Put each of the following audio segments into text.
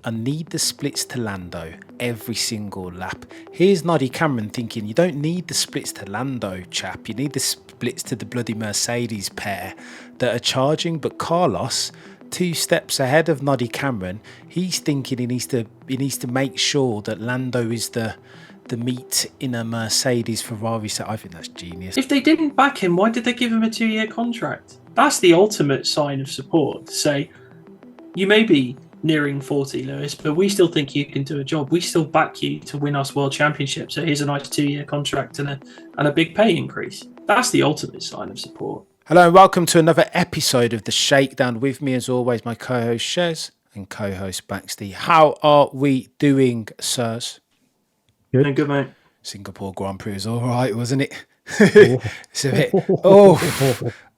I need the splits to Lando every single lap. Here's Noddy Cameron thinking, you don't need the splits to Lando, chap. You need the splits to the bloody Mercedes pair that are charging. But Carlos, 2 steps ahead of Noddy Cameron, he's thinking he needs to make sure that Lando is the meat in a Mercedes Ferrari. So I think that's genius. If they didn't back him, why did they give him a 2-year contract? That's the ultimate sign of support. To say, you may be nearing 40, Lewis, but we still think you can do a job. We still back you to win us world championships. So here's a nice 2-year contract and a big pay increase. That's the ultimate sign of support. Hello and welcome to another episode of the Shakedown. With me, as always, my co-host Shez and co-host Baxty. How are we doing, sirs? Good, good, mate. Singapore Grand Prix was all right, wasn't it? It's a bit.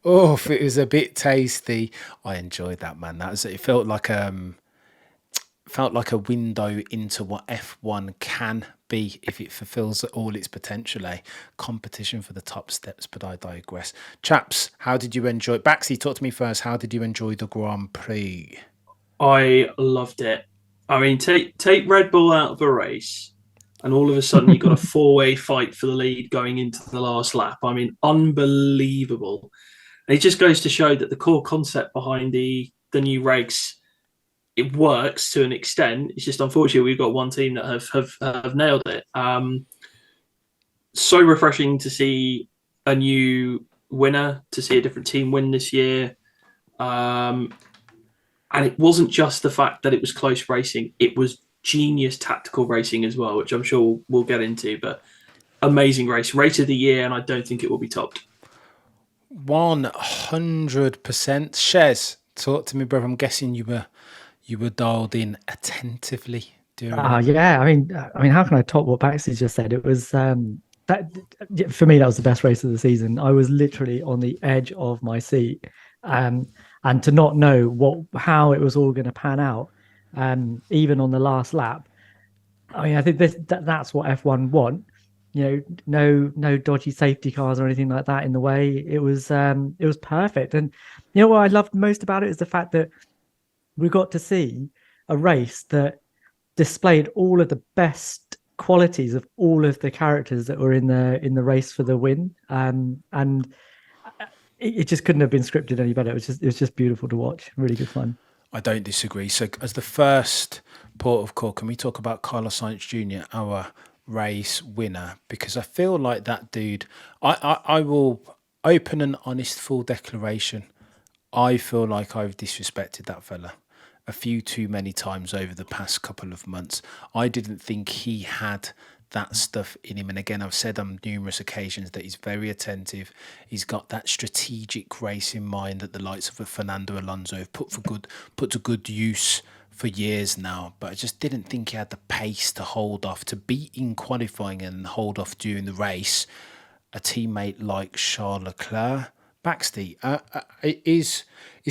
It was a bit tasty. I enjoyed that, man. It felt like a window into what F1 can be if it fulfills all its potential. Competition for the top steps, but I digress. Chaps, how did you enjoy it? Baxy, talk to me first. How did you enjoy the Grand Prix? I loved it. I mean, take Red Bull out of the race, and all of a sudden you've got a 4-way fight for the lead going into the last lap. I mean, unbelievable. And it just goes to show that the core concept behind the new regs, it works to an extent. It's just unfortunately we've got one team that have nailed it. So refreshing to see a new winner, to see a different team win this year. And it wasn't just the fact that it was close racing. It was genius tactical racing as well, which I'm sure we'll get into. But amazing race of the year, and I don't think it will be topped. 100%. Shez, talk to me, brother. I'm guessing you were dialed in attentively during. Yeah. I mean, how can I top what Baxty just said? It was that for me, that was the best race of the season. I was literally on the edge of my seat, and to not know how it was all going to pan out, even on the last lap. I mean, I think that's what F1 want. You know, no dodgy safety cars or anything like that in the way. It was perfect. And you know what I loved most about it is the fact that we got to see a race that displayed all of the best qualities of all of the characters that were in the race for the win. And it just couldn't have been scripted any better. It was just beautiful to watch. Really good fun. I don't disagree. So as the first port of call, can we talk about Carlos Sainz Jr., our race winner? Because I feel like that dude, I will open an honest full declaration. I feel like I've disrespected that fella a few too many times over the past couple of months. I didn't think he had that stuff in him. And again, I've said on numerous occasions that he's very attentive. He's got that strategic race in mind that the likes of a Fernando Alonso have put to good use for years now. But I just didn't think he had the pace to hold off, to beat in qualifying and hold off during the race a teammate like Charles Leclerc. Baxty, is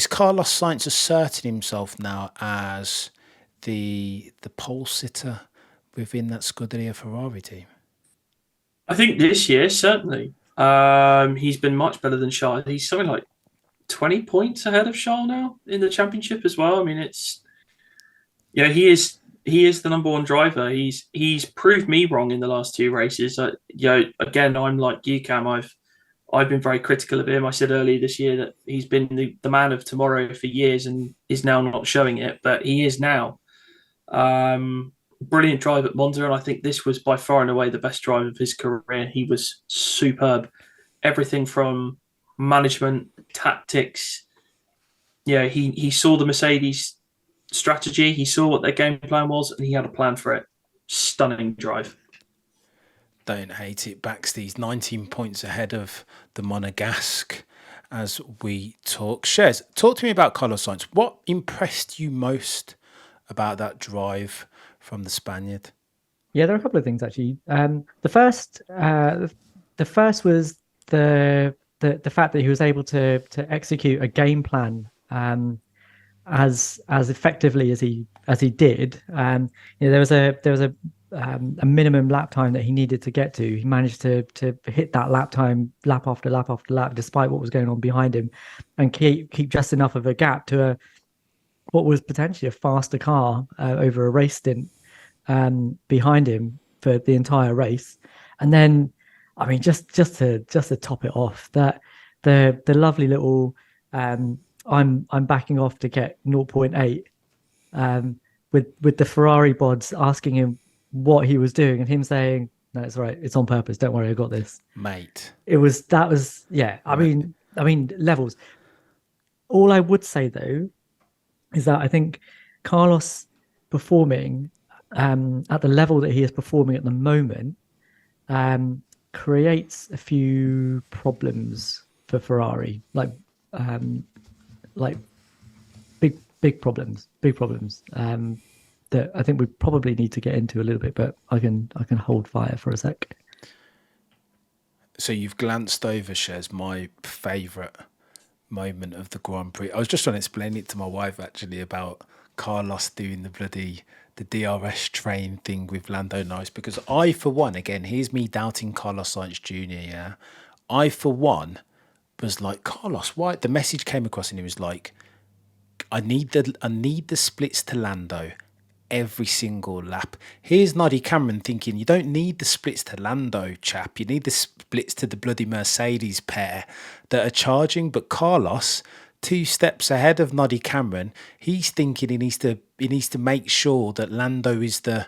Carlos Sainz asserting himself now as the pole sitter within that Scuderia Ferrari team? I think this year, certainly. He's been much better than Charles. He's something like 20 points ahead of Charles now in the championship as well. I mean, he is the number one driver. He's proved me wrong in the last 2 races. Again, I'm like you, Cam. I've been very critical of him. I said earlier this year that he's been the man of tomorrow for years and is now not showing it, but he is now. Brilliant drive at Monza, and I think this was by far and away the best drive of his career. He was superb. Everything from management, tactics. Yeah, he saw the Mercedes strategy. He saw what their game plan was, and he had a plan for it. Stunning drive. Don't hate it. Baxty's 19 points ahead of the Monegasque as we talk. Shez, talk to me about Carlos Sainz. What impressed you most about that drive from the Spaniard? Yeah, there are a couple of things actually. The first was the fact that he was able to execute a game plan as effectively as he did. There was a minimum lap time that he needed to get to. He managed to hit that lap time, lap after lap after lap, despite what was going on behind him, and keep just enough of a gap to what was potentially a faster car over a race stint behind him for the entire race. And then, I mean, just to top it off, that the lovely little I'm backing off to get 0.8 with the Ferrari bods asking him what he was doing and him saying, "No, it's all right. It's on purpose. Don't worry, I got this." Mate. That was yeah. I mean levels. All I would say though is that I think Carlos performing at the level that he is performing at the moment creates a few problems for Ferrari, like big problems that I think we probably need to get into a little bit, but I can hold fire for a sec. So you've glanced over, Shez, my favourite moment of the Grand Prix. I was just trying to explain it to my wife actually about Carlos doing the DRS train thing with Lando Norris, because I, for one, again, here's me doubting Carlos Sainz Jr. Yeah, I, for one, was like, Carlos, why? The message came across and he was like, I need the splits to Lando every single lap. Here's Noddy Cameron thinking, you don't need the splits to Lando, chap. You need the splits to the bloody Mercedes pair that are charging. But Carlos, 2 steps ahead of Noddy Cameron, he's thinking he needs to make sure that Lando is the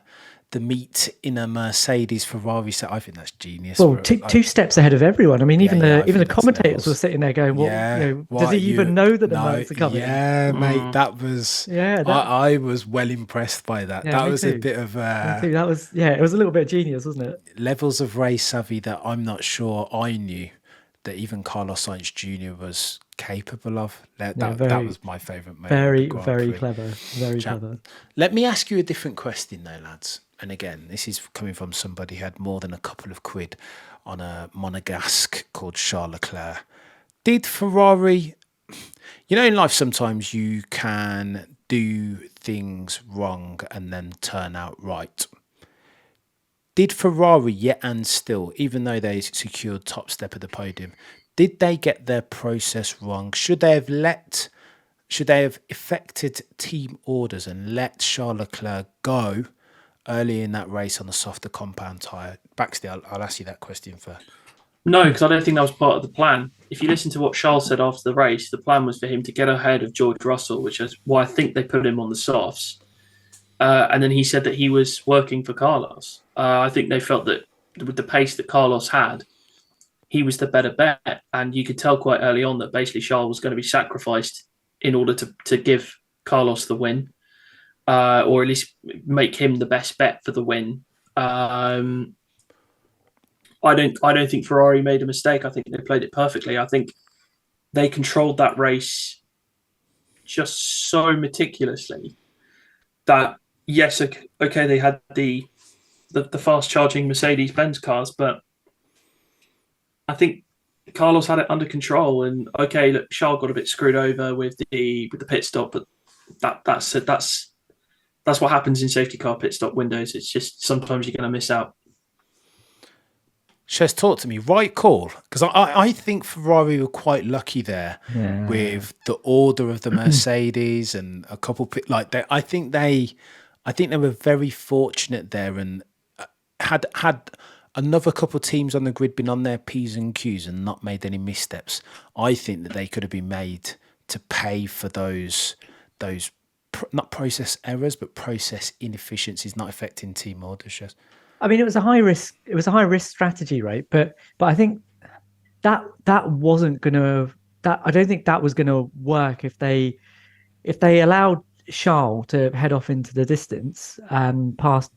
meat in a Mercedes Ferrari. So I think that's genius. Well, two steps ahead of everyone. I mean, even the commentators levels. Were sitting there going, "Well, does he even know that the Mercs are coming?" Yeah, mate, that was. Yeah, I was well impressed by that. Yeah, that was too. A bit of. That was it was a little bit genius, wasn't it? Levels of race savvy that I'm not sure I knew that even Carlos Sainz Jr. was capable of. That was my favourite moment. Very clever. Very clever. Let me ask you a different question though, lads. And again, this is coming from somebody who had more than a couple of quid on a monegasque called Charles Leclerc. Did Ferrari... You know, in life, sometimes you can do things wrong and then turn out right. Did Ferrari yet and still, even though they secured top step of the podium, did they get their process wrong? Should they have effected team orders and let Charles Leclerc go early in that race on the softer compound tyre? Baxty, I'll ask you that question first. No, because I don't think that was part of the plan. If you listen to what Charles said after the race, the plan was for him to get ahead of George Russell, which is why I think they put him on the softs. And then he said that he was working for Carlos. I think they felt that with the pace that Carlos had, he was the better bet. And you could tell quite early on that basically Charles was going to be sacrificed in order to give Carlos the win. Or at least make him the best bet for the win. I don't think Ferrari made a mistake. I think they played it perfectly. I think they controlled that race just so meticulously that yes, okay, they had the fast charging Mercedes-Benz cars, but I think Carlos had it under control. And okay, look, Charles got a bit screwed over with the pit stop, but that's what happens in safety car pit stop windows. It's just sometimes you're going to miss out. Shez, talk to me. Right call, because I think Ferrari were quite lucky there with the order of the Mercedes and a couple I think they were very fortunate there, and had another couple of teams on the grid been on their P's and Q's and not made any missteps, I think that they could have been made to pay for those not process errors, but process inefficiencies not affecting team orders. Yes. I mean, it was a high risk strategy, right? But I think that wasn't gonna. I don't think that was gonna work if they allowed Charles to head off into the distance past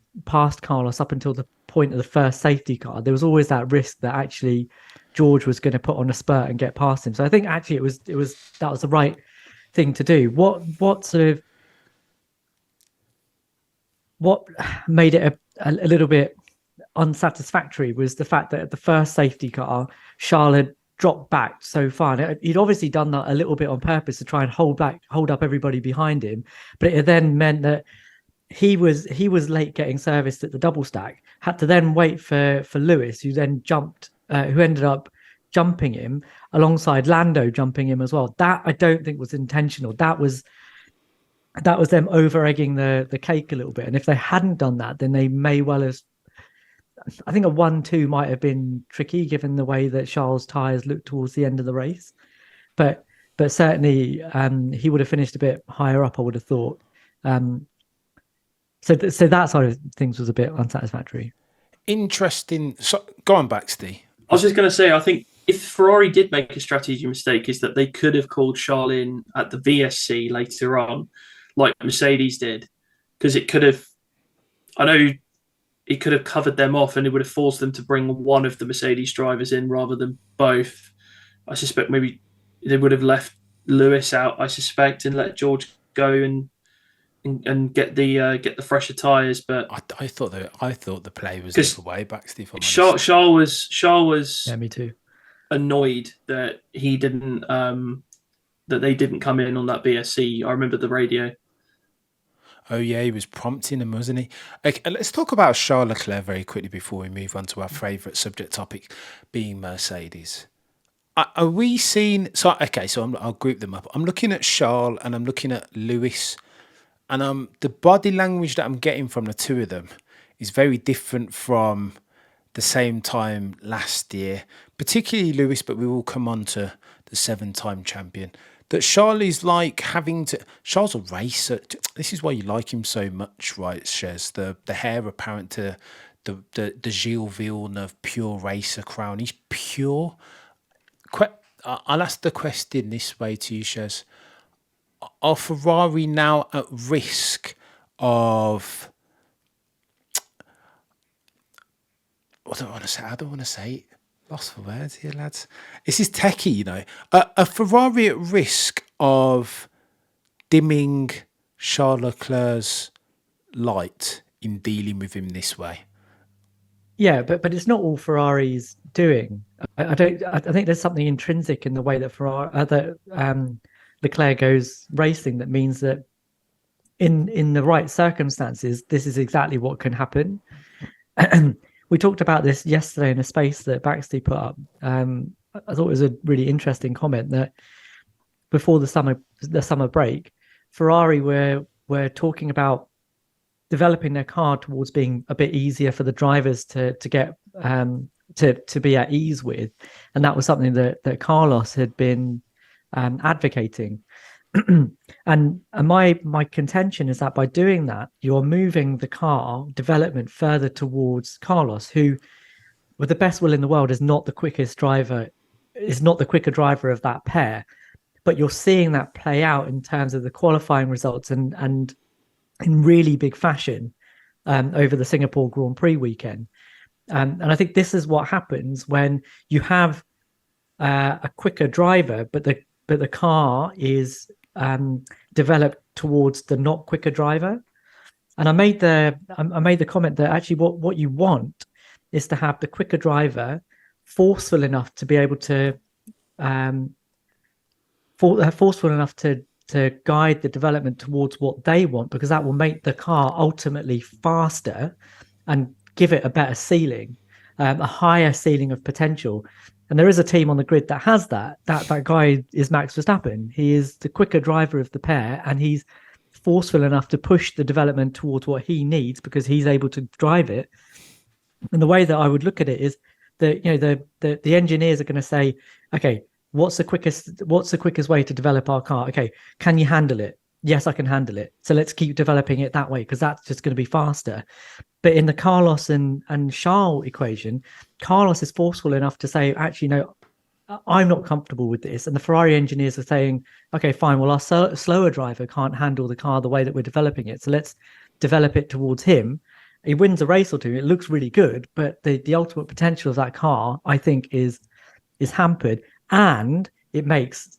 Carlos up until the point of the first safety car. There was always that risk that actually George was going to put on a spurt and get past him. So I think actually that was the right thing to do. What made it a little bit unsatisfactory was the fact that at the first safety car, Charles had dropped back so far. He'd obviously done that a little bit on purpose to try and hold up everybody behind him, but it then meant that he was late getting serviced at the double stack. Had to then wait for Lewis, who then jumped, who ended up jumping him alongside Lando jumping him as well. That I don't think was intentional. That was that was them over egging the cake a little bit. And if they hadn't done that, then they may well have. I think a 1-2 might have been tricky given the way that Charles' tyres looked towards the end of the race. But certainly he would have finished a bit higher up, I would have thought. So that side of things was a bit unsatisfactory. Interesting. So, go on, Baxty. I was just going to say, I think if Ferrari did make a strategic mistake, is that they could have called Charles in at the VSC later on, like Mercedes did, because it could have. I know it could have covered them off, and it would have forced them to bring one of the Mercedes drivers in rather than both. I suspect maybe they would have left Lewis out, I suspect, and let George go and get the fresher tyres. But I thought the play was the other way, Baxty. Charles was Yeah, me too. annoyed that he didn't that they didn't come in on that BSC. I remember the radio. Oh yeah, he was prompting him, wasn't he? Okay, let's talk about Charles Leclerc very quickly before we move on to our favourite subject topic, being Mercedes. Are we seeing? So I'll group them up. I'm looking at Charles and I'm looking at Lewis, and the body language that I'm getting from the two of them is very different from the same time last year, particularly Lewis. But we will come on to the 7-time champion. That Charles is like having to. Charles a racer. This is why you like him so much, right, Shez? The heir apparent to the Gilles Villeneuve pure racer crown. He's pure. I'll ask the question this way to you, Shez. Are Ferrari now at risk of? What do I want to say? I don't want to say it. Lost for words here, lads. This is techie, you know. Are Ferrari at risk of dimming Charles Leclerc's light in dealing with him this way? Yeah, but it's not all Ferrari's doing. I think there's something intrinsic in the way that Leclerc goes racing that means that in the right circumstances, this is exactly what can happen. We talked about this yesterday in a space that Baxty put up. I thought it was a really interesting comment that before the summer break, Ferrari were talking about developing their car towards being a bit easier for the drivers to get to be at ease with, and that was something that Carlos had been advocating. And my contention is that by doing that, you're moving the car development further towards Carlos, who, with the best will in the world, is not the quicker driver of that pair. But you're seeing that play out in terms of the qualifying results and in really big fashion over the Singapore Grand Prix weekend. And I think this is what happens when you have a quicker driver, but the car is developed towards the not quicker driver. And I made the comment that actually what you want is to have the quicker driver forceful enough to be able to to guide the development towards what they want, because that will make the car ultimately faster and give it a better ceiling, a higher ceiling of potential. And there is a team on the grid that has that. That guy is Max Verstappen. He is the quicker driver of the pair, and he's forceful enough to push the development towards what he needs because he's able to drive it. And the way that I would look at it is that the engineers are going to say, okay, what's the quickest way to develop our car? Okay, can you handle it? Yes, I can handle it. So let's keep developing it that way because that's just going to be faster. But in the Carlos and Charles equation, Carlos is forceful enough to say, actually, no, I'm not comfortable with this. And the Ferrari engineers are saying, okay, fine, well, our slower driver can't handle the car the way that we're developing it. So let's develop it towards him. He wins a race or two. It looks really good, but the ultimate potential of that car, I think, is hampered, and it makes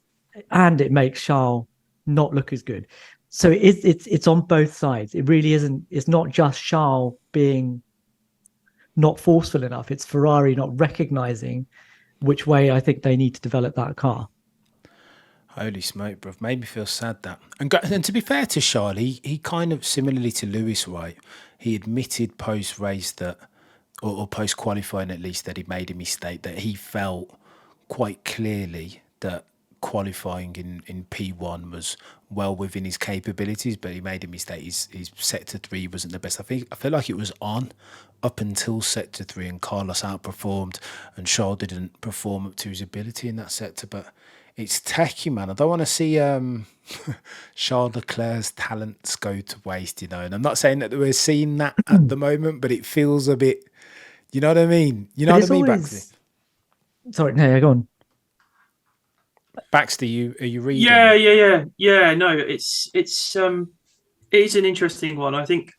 Charles not look as good. So it's on both sides. It really isn't. It's not just Charles being not forceful enough. It's Ferrari not recognizing which way I think they need to develop that car. Holy smoke, bruv. Made me feel sad that. And to be fair to Charles, he kind of, similarly to Lewis, right, he admitted post-race that, or post-qualifying at least, that he made a mistake, that he felt quite clearly that qualifying in P1 was well within his capabilities, but he made a mistake. His sector 3 wasn't the best. I feel like it was on up until sector 3, and Carlos outperformed, and Charles didn't perform up to his ability in that sector. But it's techie, man. I don't want to see Charles Leclerc's talents go to waste, you know. And I'm not saying that we're seeing that at the moment, but it feels a bit, you know what I mean? You know But what it's I mean, always... Baxty? Sorry, no, yeah, go on. Baxter, are you reading? Yeah. No, it is an interesting one. I think,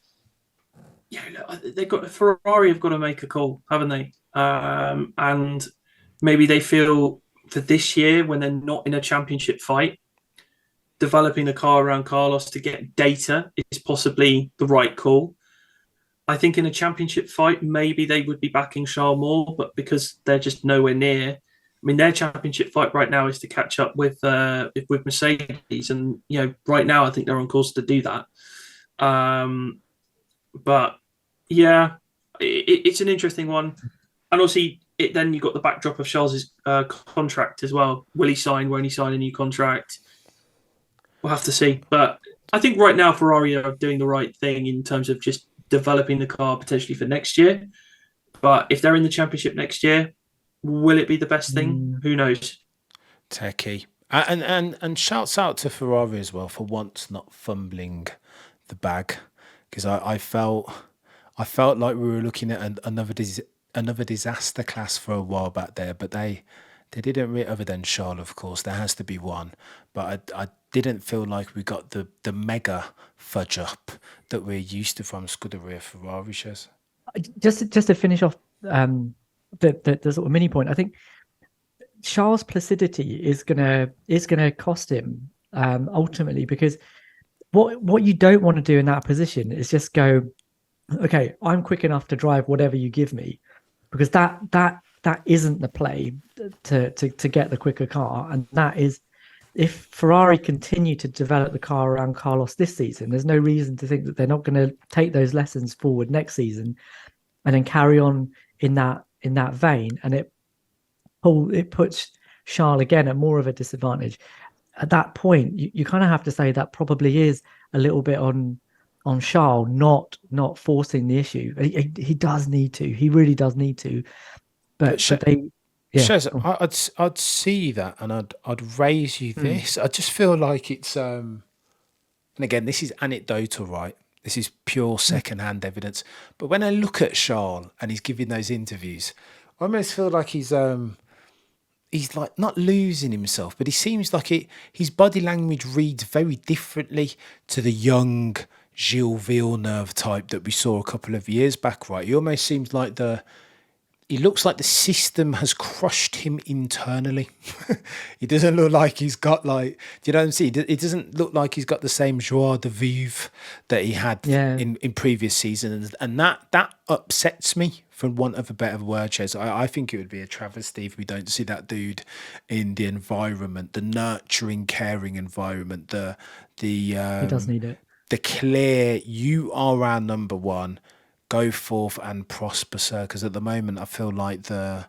they've got Ferrari have got to make a call, haven't they? And maybe they feel for this year, when they're not in a championship fight, developing a car around Carlos to get data is possibly the right call. I think in a championship fight, maybe they would be backing Charles more, but because they're just nowhere near. I mean, their championship fight right now is to catch up with Mercedes, and right now I think they're on course to do that. But yeah, it's an interesting one, and obviously then you've got the backdrop of Charles's contract as well. Will he sign? Won't he sign a new contract? We'll have to see. But I think right now Ferrari are doing the right thing in terms of just developing the car potentially for next year. But if they're in the championship next year, will it be the best thing? Who knows? Techie. And shouts out to Ferrari as well for once not fumbling the bag, because I felt like we were looking at another disaster class for a while back there, but they didn't really, other than Charles, of course. There has to be one, but I didn't feel like we got the mega fudge up that we're used to from Scuderia Ferrari. Shez. Just to finish off the sort of mini point, I think Charles' placidity is gonna cost him ultimately, because what you don't want to do in that position is just go, okay, I'm quick enough to drive whatever you give me, because that isn't the play to get the quicker car. And that is, if Ferrari continue to develop the car around Carlos this season, there's no reason to think that they're not going to take those lessons forward next season and then carry on in that vein. And it puts Charles again at more of a disadvantage. At that point, you kind of have to say that probably is a little bit on Charles not forcing the issue. He does need to. He really does need to. But they... Yeah. Shez, I'd see that, and I'd raise you this. I just feel like it's and again, this is anecdotal, right? This is pure second-hand evidence. But when I look at Charles and he's giving those interviews, I almost feel like he's like not losing himself, but he seems like his body language reads very differently to the young Gilles Villeneuve type that we saw a couple of years back, right? He almost seems like he looks like the system has crushed him internally. He doesn't look like he's got do you know what I'm saying? It doesn't look like he's got the same joie de vivre that he had in previous seasons. And that upsets me, for want of a better word, Shez. I think it would be a travesty if we don't see that dude in the environment, the nurturing, caring environment, he does need it. The clear, you are our number one, go forth and prosper, sir. Because at the moment, I feel like the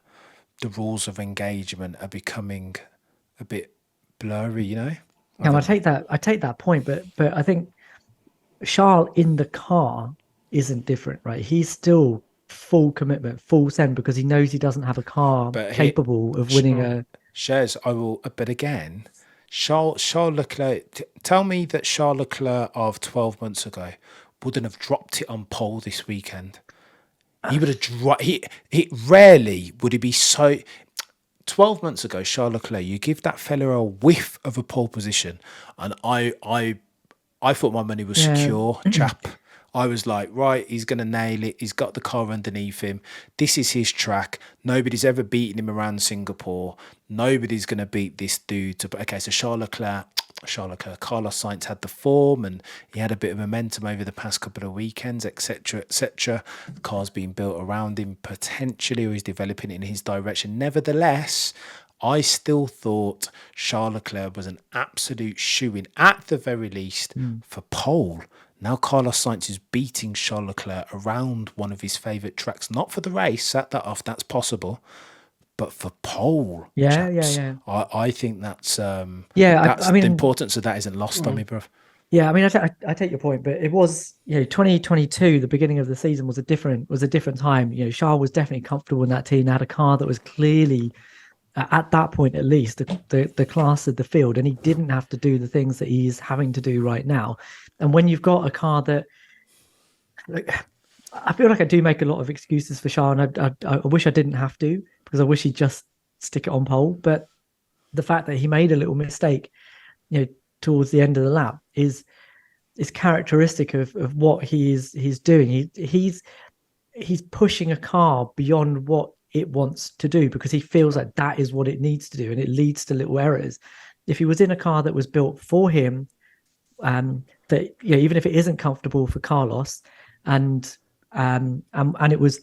rules of engagement are becoming a bit blurry. You know. I take that point, but I think Charles in the car isn't different, right? He's still full commitment, full send, because he knows he doesn't have a car capable of winning a. Shez, I will, but again, Charles Leclerc. Tell me that Charles Leclerc of 12 months ago wouldn't have dropped it on pole this weekend. He would have he rarely would he be so. 12 months ago, Charles Leclerc, you give that fella a whiff of a pole position, and I thought my money was secure, chap. I was like, right, he's going to nail it. He's got the car underneath him. This is his track. Nobody's ever beaten him around Singapore. Nobody's going to beat this dude. Okay, so Charles Leclerc, Carlos Sainz had the form, and he had a bit of momentum over the past couple of weekends, etc., etc. The car's being built around him potentially, or he's developing it in his direction. Nevertheless, I still thought Charles Leclerc was an absolute shoo-in, at the very least, for pole. Now Carlos Sainz is beating Charles Leclerc around one of his favourite tracks, not for the race, set that off, that's possible. but for pole, Yeah, chaps, yeah. I think that's Yeah, that's I mean, the importance of that isn't lost on me, bruv. yeah, I mean, I take your point, but it was, 2022, the beginning of the season was a different time. Charles was definitely comfortable in that team. They had a car that was clearly, at that point at least, the class of the field, and he didn't have to do the things that he's having to do right now. And when you've got a car that, like, I feel like I do make a lot of excuses for Charles, and I wish I didn't have to, because I wish he'd just stick it on pole. But the fact that he made a little mistake, towards the end of the lap is characteristic of what he's doing. He's pushing a car beyond what it wants to do, because he feels like that is what it needs to do, and it leads to little errors. If he was in a car that was built for him, that even if it isn't comfortable for Carlos, and it was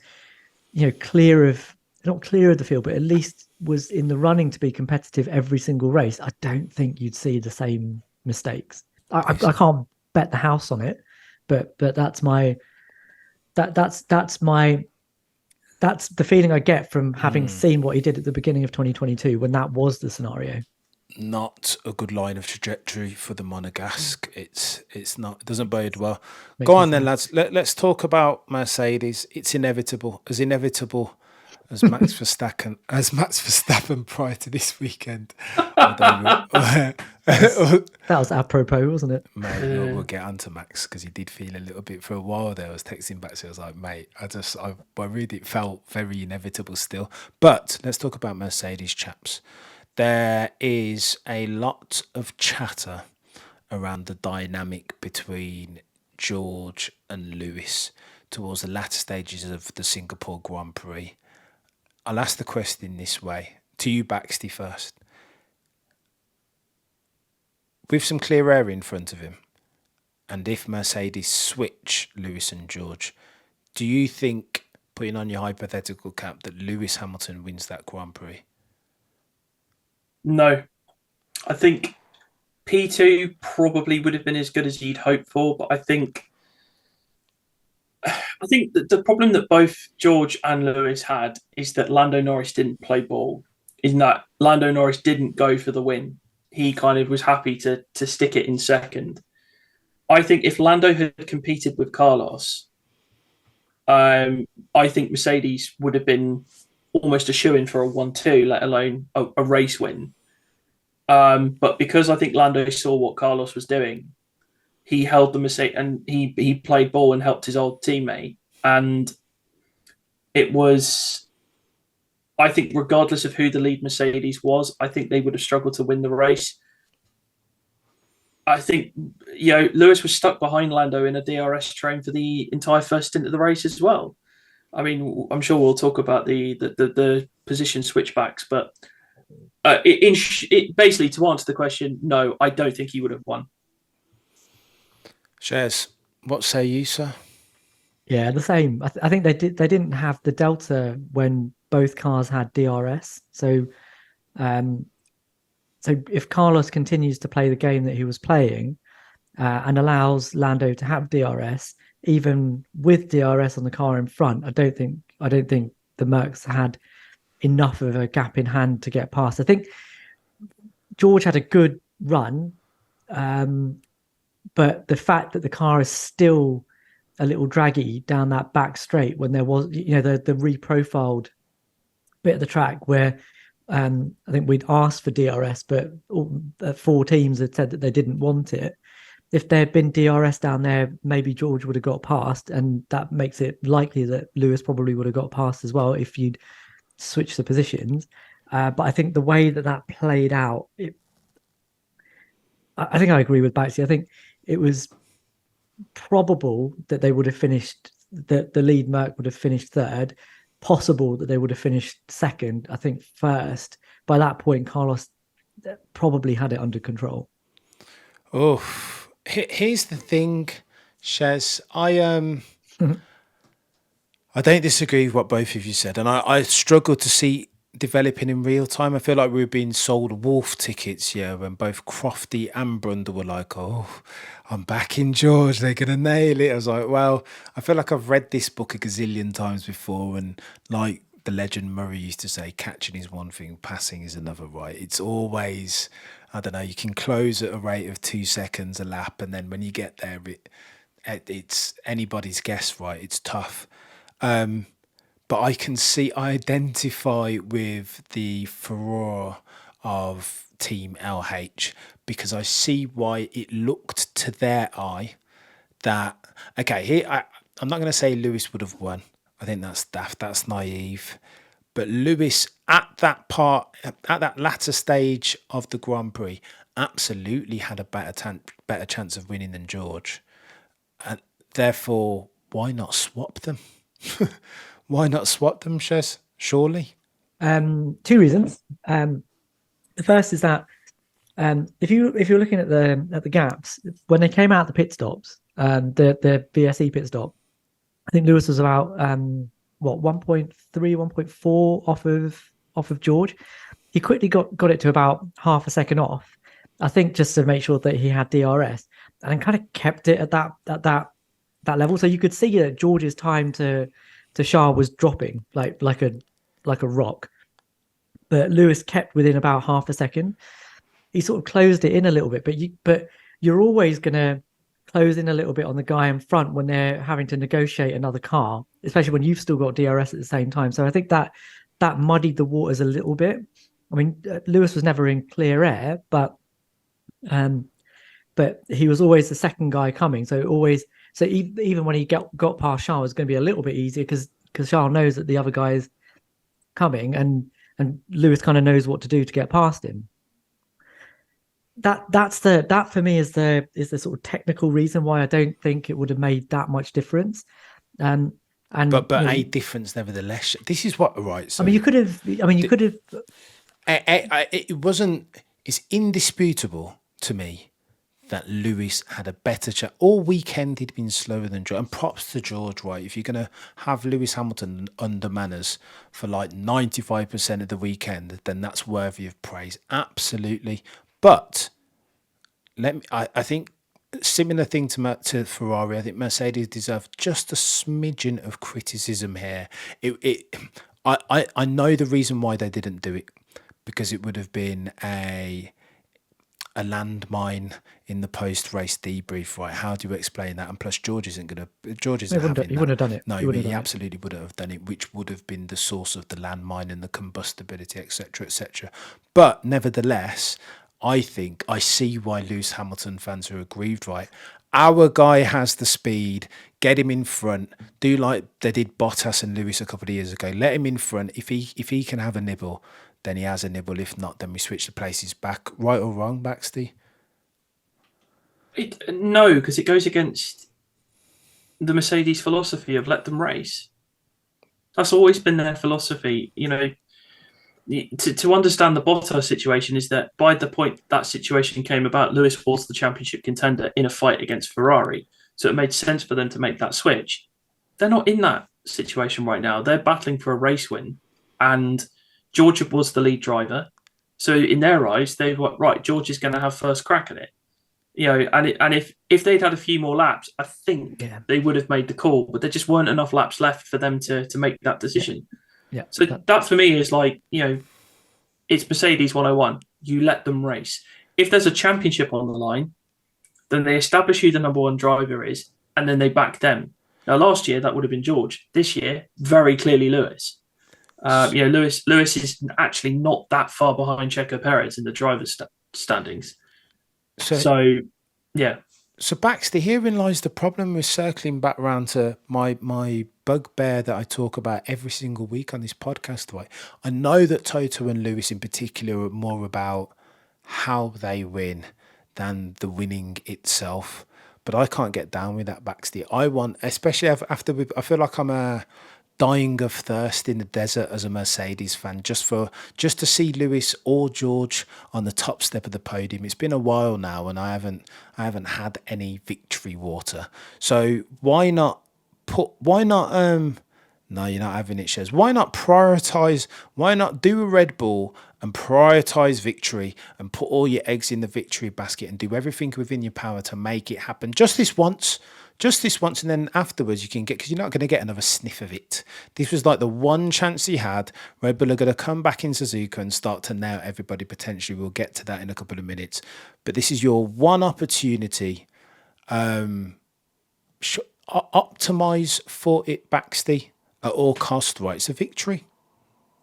not clear of the field, but at least was in the running to be competitive every single race, I don't think you'd see the same mistakes. I can't bet the house on it, but that's the feeling I get from having seen what he did at the beginning of 2022 when that was the scenario. Not a good line of trajectory for the Monegasque. It's not. It doesn't bode well. Go on then, lads. Let's talk about Mercedes. It's inevitable as Max Verstappen prior to this weekend. That was apropos, wasn't it? Mate, we'll get onto Max, because he did feel a little bit for a while there. I was texting back, so I was like, mate, I really felt very inevitable still. But let's talk about Mercedes, chaps. There is a lot of chatter around the dynamic between George and Lewis towards the latter stages of the Singapore Grand Prix. I'll ask the question this way. To you, Baxty, first. With some clear air in front of him, and if Mercedes switch Lewis and George, do you think, putting on your hypothetical cap, that Lewis Hamilton wins that Grand Prix? No. I think P2 probably would have been as good as you'd hoped for, but I think that the problem that both George and Lewis had is that Lando Norris didn't play ball. In that Lando Norris didn't go for the win. He kind of was happy to stick it in second. I think if Lando had competed with Carlos, I think Mercedes would have been almost a shoo-in for a 1-2, let alone a race win. But because I think Lando saw what Carlos was doing, he held the Mercedes and he played ball and helped his old teammate. And it was, I think, regardless of who the lead Mercedes was, I think they would have struggled to win the race. I think, Lewis was stuck behind Lando in a DRS train for the entire first stint of the race as well. I mean, I'm sure we'll talk about the position switchbacks, but basically, to answer the question, no, I don't think he would have won. Shez, what say you, sir? Yeah, the same. I think they didn't have the delta when both cars had DRS. So if Carlos continues to play the game that he was playing and allows Lando to have DRS, even with DRS on the car in front, I don't think the Mercs had enough of a gap in hand to get past. I think George had a good run, but the fact that the car is still a little draggy down that back straight when there was, the reprofiled bit of the track where I think we'd asked for DRS, but all 4 teams had said that they didn't want it. If there had been DRS down there, maybe George would have got past, and that makes it likely that Lewis probably would have got past as well if you'd switch the positions. But I think the way that played out, I think I agree with Baxty. I think it was probable that they would have finished, that the lead Merc would have finished third, possible that they would have finished second, I think first. By that point, Carlos probably had it under control. Oh, here's the thing, Shez. I don't disagree with what both of you said, and I struggle to see developing in real time. I feel like we were being sold wolf tickets, when both Crofty and Brundle were like, oh, I'm back in George, they're going to nail it. I was like, well, I feel like I've read this book a gazillion times before, and like the legend Murray used to say, catching is one thing, passing is another, right? It's always, I don't know, you can close at a rate of 2 seconds a lap, and then when you get there, it's anybody's guess, right? It's tough. But I identify with the furore of Team LH because I see why it looked to their eye that, okay, here, I'm not going to say Lewis would have won. I think that's daft, that's naive. But Lewis, at that latter stage of the Grand Prix, absolutely had a better chance of winning than George. And therefore, why not swap them? Why not swap them, Shez? Surely. 2 reasons. The first is that if you're looking at the gaps, when they came out the pit stops, the VSE pit stop, I think Lewis was about 1.3, 1.4 off of George. He quickly got it to about half a second off, I think, just to make sure that he had DRS, and kind of kept it at that level. So you could see that George's time to Charles was dropping like a rock, but Lewis kept within about half a second. He sort of closed it in a little bit, but you're always going to close in a little bit on the guy in front when they're having to negotiate another car, especially when you've still got DRS at the same time. So I think that muddied the waters a little bit. I mean, Lewis was never in clear air, but he was always the second guy coming. So even when he got past Charles, it was going to be a little bit easier because Charles knows that the other guy is coming, and Lewis kind of knows what to do to get past him. That for me is the sort of technical reason why I don't think it would have made that much difference. But a difference nevertheless. This is what, right? So you could have. It wasn't. It's indisputable to me that Lewis had a better chance. All weekend he'd been slower than George. And props to George, right? If you're going to have Lewis Hamilton under manners for like 95% of the weekend, then that's worthy of praise. Absolutely. But I think similar thing to Ferrari. I think Mercedes deserved just a smidgen of criticism here. I know the reason why they didn't do it, because it would have been a landmine in the post-race debrief, right? How do you explain that? And plus, George isn't having that. He wouldn't have done it. No, he absolutely wouldn't have done it, which would have been the source of the landmine and the combustibility, etc., etc. But nevertheless, I think I see why Lewis Hamilton fans are aggrieved, right? Our guy has the speed. Get him in front. Do like they did Bottas and Lewis a couple of years ago. Let him in front. If he can have a nibble, then he has a nibble. If not, then we switch the places back. Right or wrong, Baxty? No, because it goes against the Mercedes philosophy of let them race. That's always been their philosophy. You know, to understand the Bottas situation is that by the point that situation came about, Lewis was the championship contender in a fight against Ferrari. So it made sense for them to make that switch. They're not in that situation right now. They're battling for a race win. And George was the lead driver. So in their eyes, they were right, George is going to have first crack at it. You know, and if they'd had a few more laps, I think they would have made the call, but there just weren't enough laps left for them to make that decision. Yeah. So that for me is like, you know, it's Mercedes 101. You let them race. If there's a championship on the line, then they establish who the number one driver is, and then they back them. Now, last year, that would have been George. This year, very clearly Lewis. Lewis is actually not that far behind Checo Perez in the driver's standings. So, yeah. So, Baxter, herein lies the problem with circling back around to my bugbear that I talk about every single week on this podcast. Right? I know that Toto and Lewis in particular are more about how they win than the winning itself. But I can't get down with that, Baxter. I want, especially after I feel like I'm dying of thirst in the desert as a Mercedes fan, just to see Lewis or George on the top step of the podium. It's been a while now, and I haven't had any victory water. So why not? No, you're not having it, Shez. Why not prioritize? Why not do a Red Bull and prioritize victory and put all your eggs in the victory basket and do everything within your power to make it happen just this once? just this once, and then afterwards you can get, because you're not going to get another sniff of it. This was like the one chance he had. Red Bull are going to come back in Suzuka and start to nail everybody potentially. We'll get to that in a couple of minutes. But this is your one opportunity. Optimize for it, Baxty, at all cost, right? It's a victory.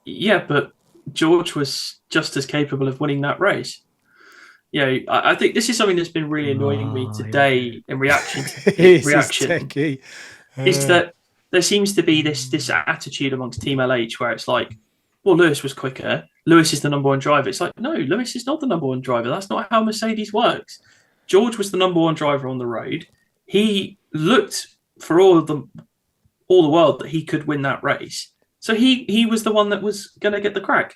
Yeah, but George was just as capable of winning that race. I think this is something that's been really annoying me today in reaction. Is that there seems to be this attitude amongst Team LH where it's like, well, Lewis was quicker. Lewis is the number one driver. It's like, no, Lewis is not the number one driver. That's not how Mercedes works. George was the number one driver on the road. He looked for all the world that he could win that race. So he was the one that was going to get the crack.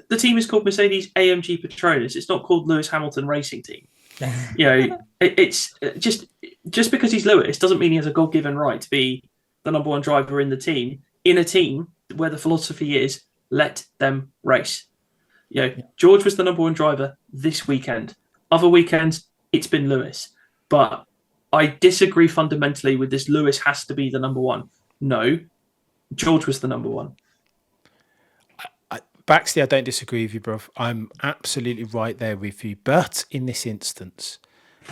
The team is called Mercedes AMG Petronas. It's not called Lewis Hamilton Racing Team. It's just because he's Lewis doesn't mean he has a God-given right to be the number one driver in the team, in a team where the philosophy is let them race. George was the number one driver this weekend. Other weekends, it's been Lewis. But I disagree fundamentally with this Lewis has to be the number one. No, George was the number one. Baxley, I don't disagree with you, bro. I'm absolutely right there with you. But in this instance,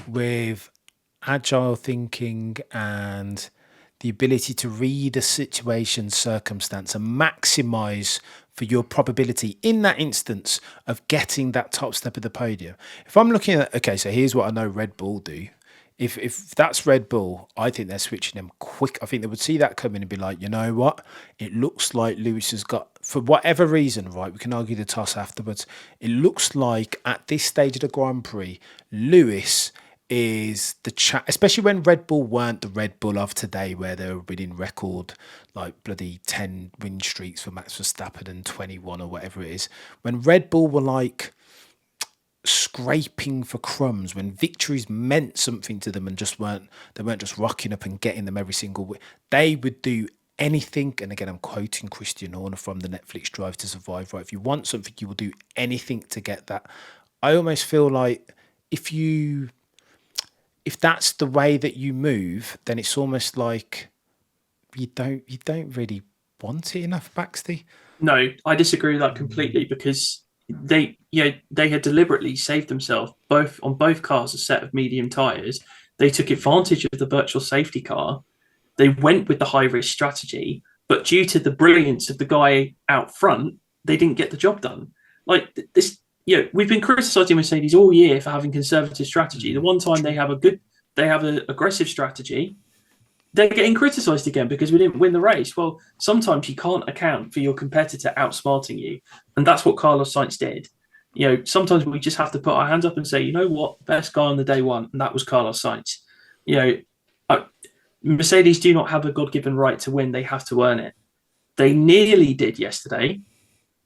with agile thinking and the ability to read a situation, circumstance, and maximize for your probability in that instance of getting that top step of the podium. If I'm looking at, okay, so here's what I know Red Bull do. If that's Red Bull, I think they're switching them quick. I think they would see that coming and be like, you know what? It looks like Lewis has got, for whatever reason, right? We can argue the toss afterwards. It looks like at this stage of the Grand Prix, Lewis is the especially when Red Bull weren't the Red Bull of today, where they were winning record like bloody 10 win streaks for Max Verstappen and 21 or whatever it is. When Red Bull were like scraping for crumbs, when victories meant something to them and they weren't just rocking up and getting them every single week, they would do anything. And again, I'm quoting Christian Horner from the Netflix Drive to Survive, right? If you want something, you will do anything to get that. I almost feel like if that's the way that you move, then it's almost like you don't really want it enough, Baxty. No, I disagree with that completely, because they had deliberately saved themselves on both cars a set of medium tyres. They took advantage of the virtual safety car. They went with the high risk strategy, but due to the brilliance of the guy out front, they didn't get the job done. Like this, we've been criticising Mercedes all year for having conservative strategy. The one time they have an aggressive strategy, they're getting criticised again because we didn't win the race. Well, sometimes you can't account for your competitor outsmarting you. And that's what Carlos Sainz did. Sometimes we just have to put our hands up and say, you know what, best guy on the day one, and that was Carlos Sainz. Mercedes do not have a God-given right to win. They have to earn it. They nearly did yesterday,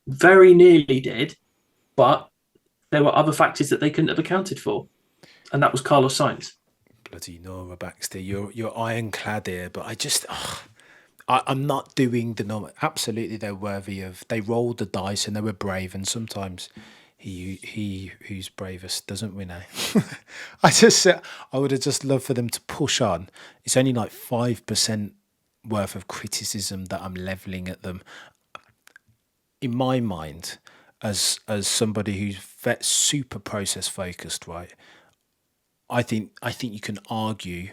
very nearly did, but there were other factors that they couldn't have accounted for. And that was Carlos Sainz. Bloody Nora Baxter, you're ironclad here, but I'm not doing the normal. Absolutely, they're worthy of. They rolled the dice and they were brave, and sometimes he who's bravest doesn't win. I would have just loved for them to push on. It's only like 5% worth of criticism that I'm leveling at them. In my mind, as somebody who's super process focused, right? I think you can argue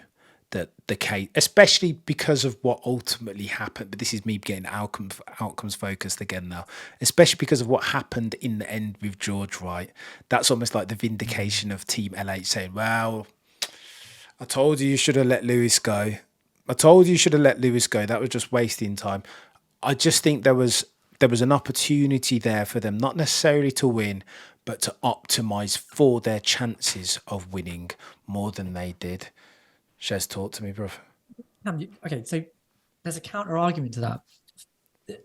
that the case, especially because of what ultimately happened, but this is me getting outcomes focused again now, especially because of what happened in the end with George, right? That's almost like the vindication of Team LH saying, well, I told you should have let Lewis go. That was just wasting time. I just think there was an opportunity there for them, not necessarily to win, but to optimise for their chances of winning more than they did. Shez, talk to me, bro. Okay, so there's a counter argument to that.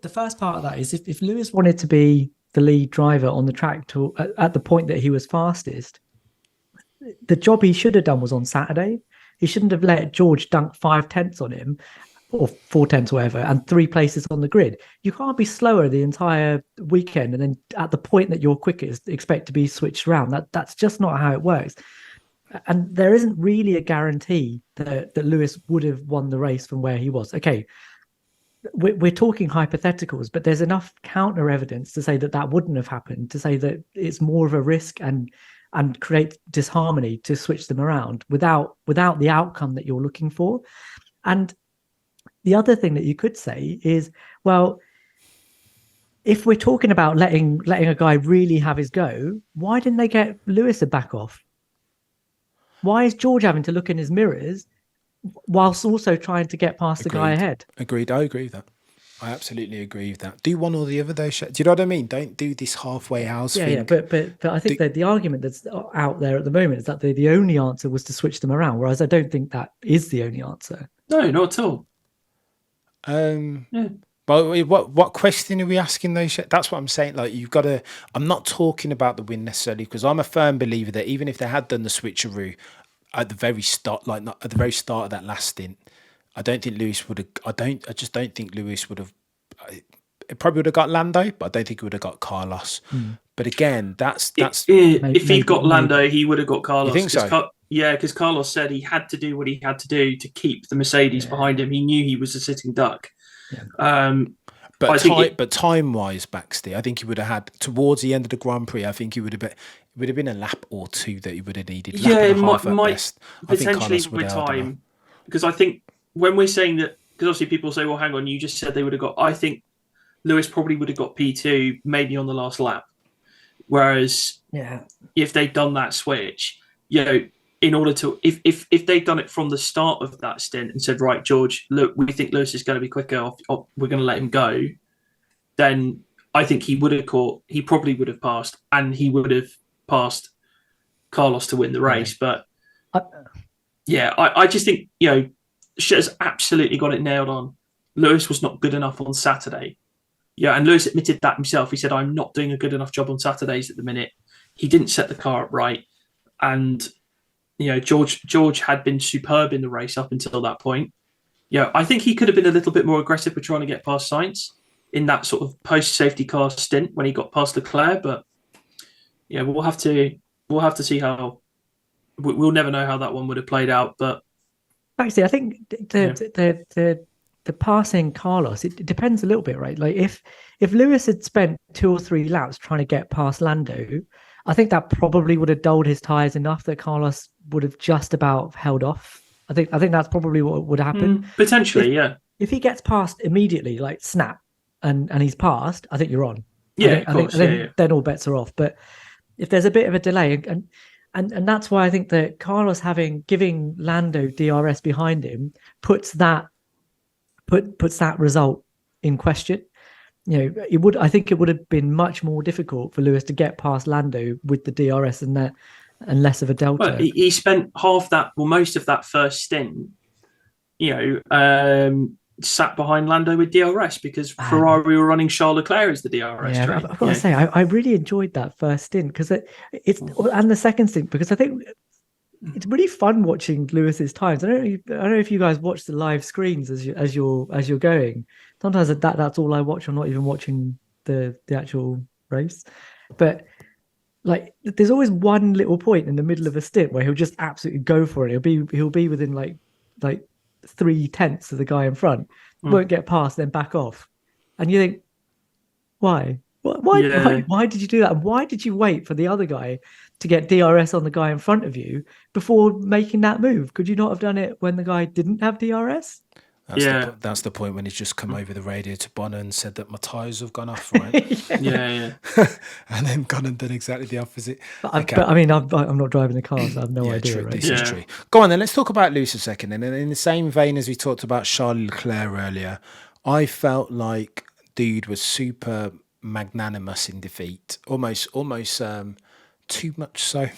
The first part of that is if Lewis wanted to be the lead driver on the track at the point that he was fastest, the job he should have done was on Saturday. He shouldn't have let George dunk 5/10 on him, or 4/10 or whatever, and 3 places on the grid. You can't be slower the entire weekend and then at the point that you're quickest expect to be switched around. That's just not how it works. and there isn't really a guarantee that Lewis would have won the race from where he was. Okay, we're talking hypotheticals, but there's enough counter evidence to say that wouldn't have happened, to say that it's more of a risk and create disharmony to switch them around without the outcome that you're looking for. And the other thing that you could say is, well, if we're talking about letting a guy really have his go, why didn't they get Lewis a back off? Why is George having to look in his mirrors whilst also trying to get past the guy ahead? Agreed. I agree with that. I absolutely agree with that. Do one or the other, though. Do you know what I mean? Don't do this halfway house thing. Yeah, but I think that the argument that's out there at the moment is that the only answer was to switch them around, whereas I don't think that is the only answer. No, not at all. Yeah. But what question are we asking though? That's what I'm saying. Like, you've got to. I'm not talking about the win necessarily, because I'm a firm believer that even if they had done the switcheroo at the very start, like not at the very start of that last stint, I don't think Lewis would have. I just don't think Lewis would have. It probably would have got Lando, but I don't think it would have got Carlos. But again, that's if he'd got Lando, he would have got Carlos. You think so? Yeah, because Carlos said he had to do what he had to do to keep the Mercedes behind him. He knew he was a sitting duck. Yeah. But time-wise, Baxty, I think he would have had towards the end of the Grand Prix. I think he would have been a lap or two that he would have needed. Yeah, lap it and a half might at best. potentially with time, because I think when we're saying that, because obviously people say, well, hang on, you just said they would have got. I think Lewis probably would have got P2 maybe on the last lap, whereas if they'd done that switch, in order to, if they'd done it from the start of that stint and said, right, George, look, we think Lewis is going to be quicker, we're going to let him go, then I think he probably would have passed, and he would have passed Carlos to win the race. But I just think, Shez absolutely got it nailed on. Lewis was not good enough on Saturday. Yeah, and Lewis admitted that himself. He said, I'm not doing a good enough job on Saturdays at the minute. He didn't set the car up right. And George had been superb in the race up until that point. I think he could have been a little bit more aggressive with trying to get past Sainz in that sort of post-safety car stint when he got past Leclerc. But we'll have to see how. We'll never know how that one would have played out. But actually, I think the passing Carlos, it depends a little bit, right? Like if Lewis had spent 2 or 3 laps trying to get past Lando, I think that probably would have dulled his tires enough that Carlos would have just about held off. I think that's probably what would happen. Potentially, If he gets past immediately, like snap, and he's passed, I think you're on. Yeah, I think then all bets are off. But if there's a bit of a delay, and that's why I think that Carlos giving Lando DRS behind him puts that result in question. I think it would have been much more difficult for Lewis to get past Lando with the DRS and less of a delta. Well, he spent most of that first stint, sat behind Lando with DRS because Ferrari were running Charles Leclerc as the DRS train. I've got to say, I really enjoyed that first stint because and the second stint, because I think it's really fun watching Lewis's times. I don't know if you guys watch the live screens as you're going. Sometimes that's all I watch. I'm not even watching the actual race, but like there's always one little point in the middle of a stint where he'll just absolutely go for it. He'll be within like 0.3 of the guy in front, won't get past, then back off, and you think, why? Why did you do that? And why did you wait for the other guy to get DRS on the guy in front of you before making that move? Could you not have done it when the guy didn't have DRS? That's the point when he's just come over the radio to Bonner and said that my tyres have gone off, right? yeah. And then gone and done exactly the opposite. But I mean, I'm not driving the car, so I have no idea. True, right? This is true. Go on then, let's talk about Lewis a second. And in the same vein as we talked about Charles Leclerc earlier, I felt like dude was super magnanimous in defeat, almost too much so.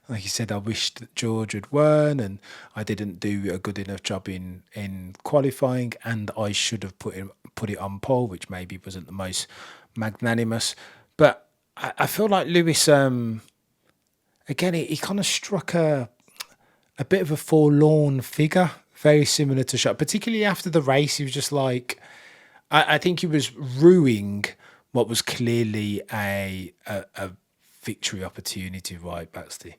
Like you said, I wished that George had won and I didn't do a good enough job in qualifying, and I should have put it on pole, which maybe wasn't the most magnanimous. But I feel like Lewis, again, he kind of struck a bit of a forlorn figure, very similar to Charles, particularly after the race. He was just like, I think he was ruining what was clearly a victory opportunity, right, Baxty?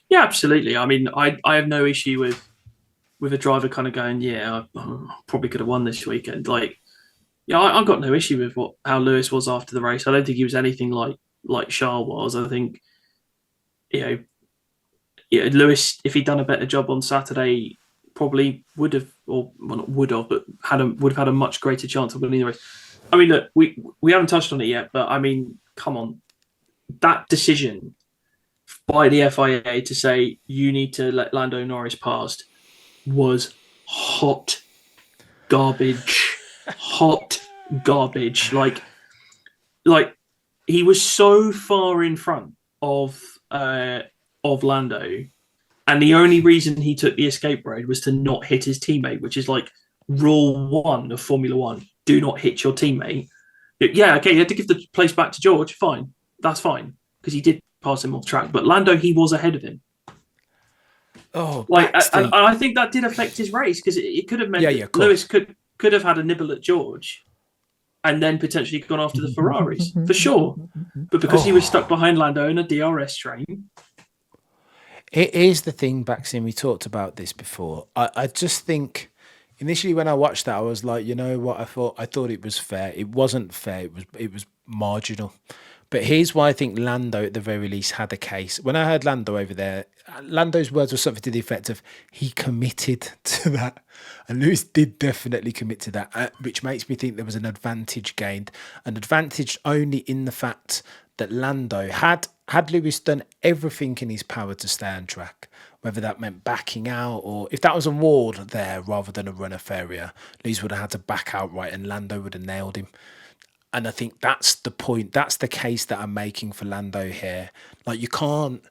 Yeah, absolutely. I mean, I have no issue with a driver kind of going, yeah, I probably could have won this weekend. Like, yeah, I've got no issue with how Lewis was after the race. I don't think he was anything like Charles was. I think, you know, yeah, Lewis, if he'd done a better job on Saturday, probably would have, or well, not would have, but would have had a much greater chance of winning the race. I mean, look, we haven't touched on it yet, but I mean, come on, that decision by the FIA to say you need to let Lando Norris past was hot garbage. Hot garbage. Like he was so far in front of Lando, and the only reason he took the escape road was to not hit his teammate, which is like rule 1 of Formula One: do not hit your teammate. Yeah, okay, you had to give the place back to George. Fine, that's fine, because he did pass him off track. But Lando, he was ahead of him. Oh, like, and I think that did affect his race, because it could have meant that Lewis could have had a nibble at George, and then potentially gone after the Ferraris for sure. But because he was stuck behind Lando in a DRS train. It is the thing, Baxty, and we talked about this before. I just think initially when I watched that, I was like, you know what? I thought it was fair. It wasn't fair. It was marginal. But here's why I think Lando, at the very least, had a case. When I heard Lando over there, Lando's words were something to the effect of he committed to that. And Lewis did definitely commit to that, which makes me think there was an advantage gained. An advantage only in the fact that Lando had Lewis done everything in his power to stay on track, whether that meant backing out or if that was a ward there rather than a runoff area, Lewis would have had to back out right and Lando would have nailed him. And I think that's the point. That's the case that I'm making for Lando here. Like you can't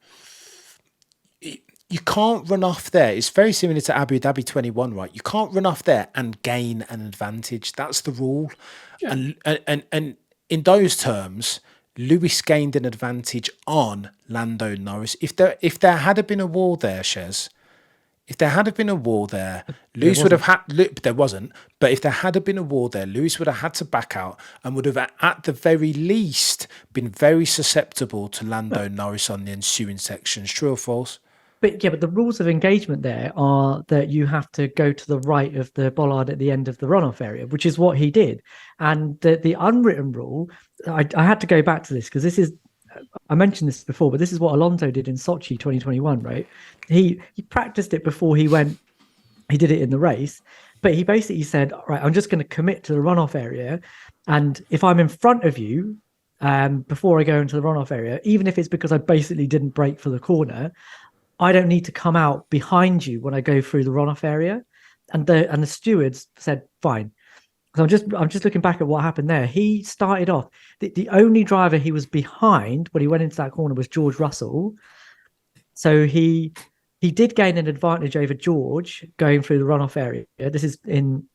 run off there. It's very similar to Abu Dhabi 21, right? You can't run off there and gain an advantage. That's the rule. Yeah. And in those terms, Lewis gained an advantage on Lando Norris. If there had been a wall there, Shez, if there had been a wall there, Lewis would have had. There wasn't, but if there had been a wall there, Lewis would have had to back out and would have, at the very least, been very susceptible to Lando Norris on the ensuing sections. True or false? But the rules of engagement there are that you have to go to the right of the bollard at the end of the runoff area, which is what he did. And the unwritten rule, I had to go back to this because this is, I mentioned this before, but this is what Alonso did in Sochi 2021, right? He practiced it before he did it in the race, but he basically said, right, I'm just going to commit to the runoff area. And if I'm in front of you, before I go into the runoff area, even if it's because I basically didn't brake for the corner, I don't need to come out behind you when I go through the runoff area. And the stewards said, fine. So I'm just looking back at what happened there. He started off, the only driver he was behind when he went into that corner was George Russell. So he did gain an advantage over George going through the runoff area. This is in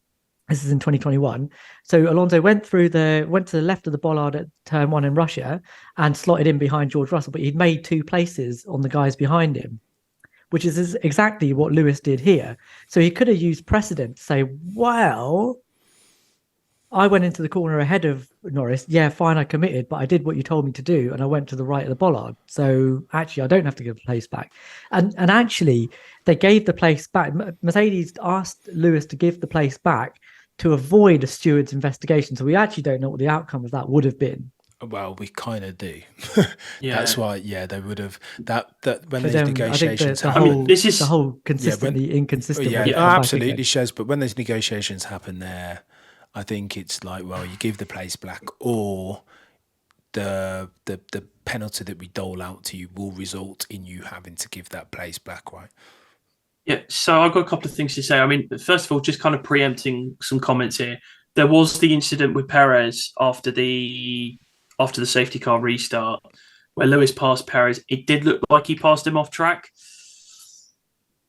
2021. So Alonso went to the left of the bollard at turn 1 in Russia and slotted in behind George Russell, but he'd made 2 places on the guys behind him, which is exactly what Lewis did here. So he could have used precedent to say, well, I went into the corner ahead of Norris. Yeah, fine, I committed, but I did what you told me to do, and I went to the right of the bollard. So actually, I don't have to give the place back. And actually, they gave the place back. Mercedes asked Lewis to give the place back to avoid a steward's investigation. So we actually don't know what the outcome of that would have been. Well, we kind of do. Yeah. That's why. Yeah, they would have that when these negotiations. I mean, this is the whole consistently inconsistent. Yeah, absolutely, Shez. But when those negotiations happen, there, I think it's like, well, you give the place back, or the penalty that we dole out to you will result in you having to give that place back, right? Yeah. So I've got a couple of things to say. I mean, first of all, just kind of preempting some comments here. There was the incident with Perez after the safety car restart, where Lewis passed Perez. It did look like he passed him off track.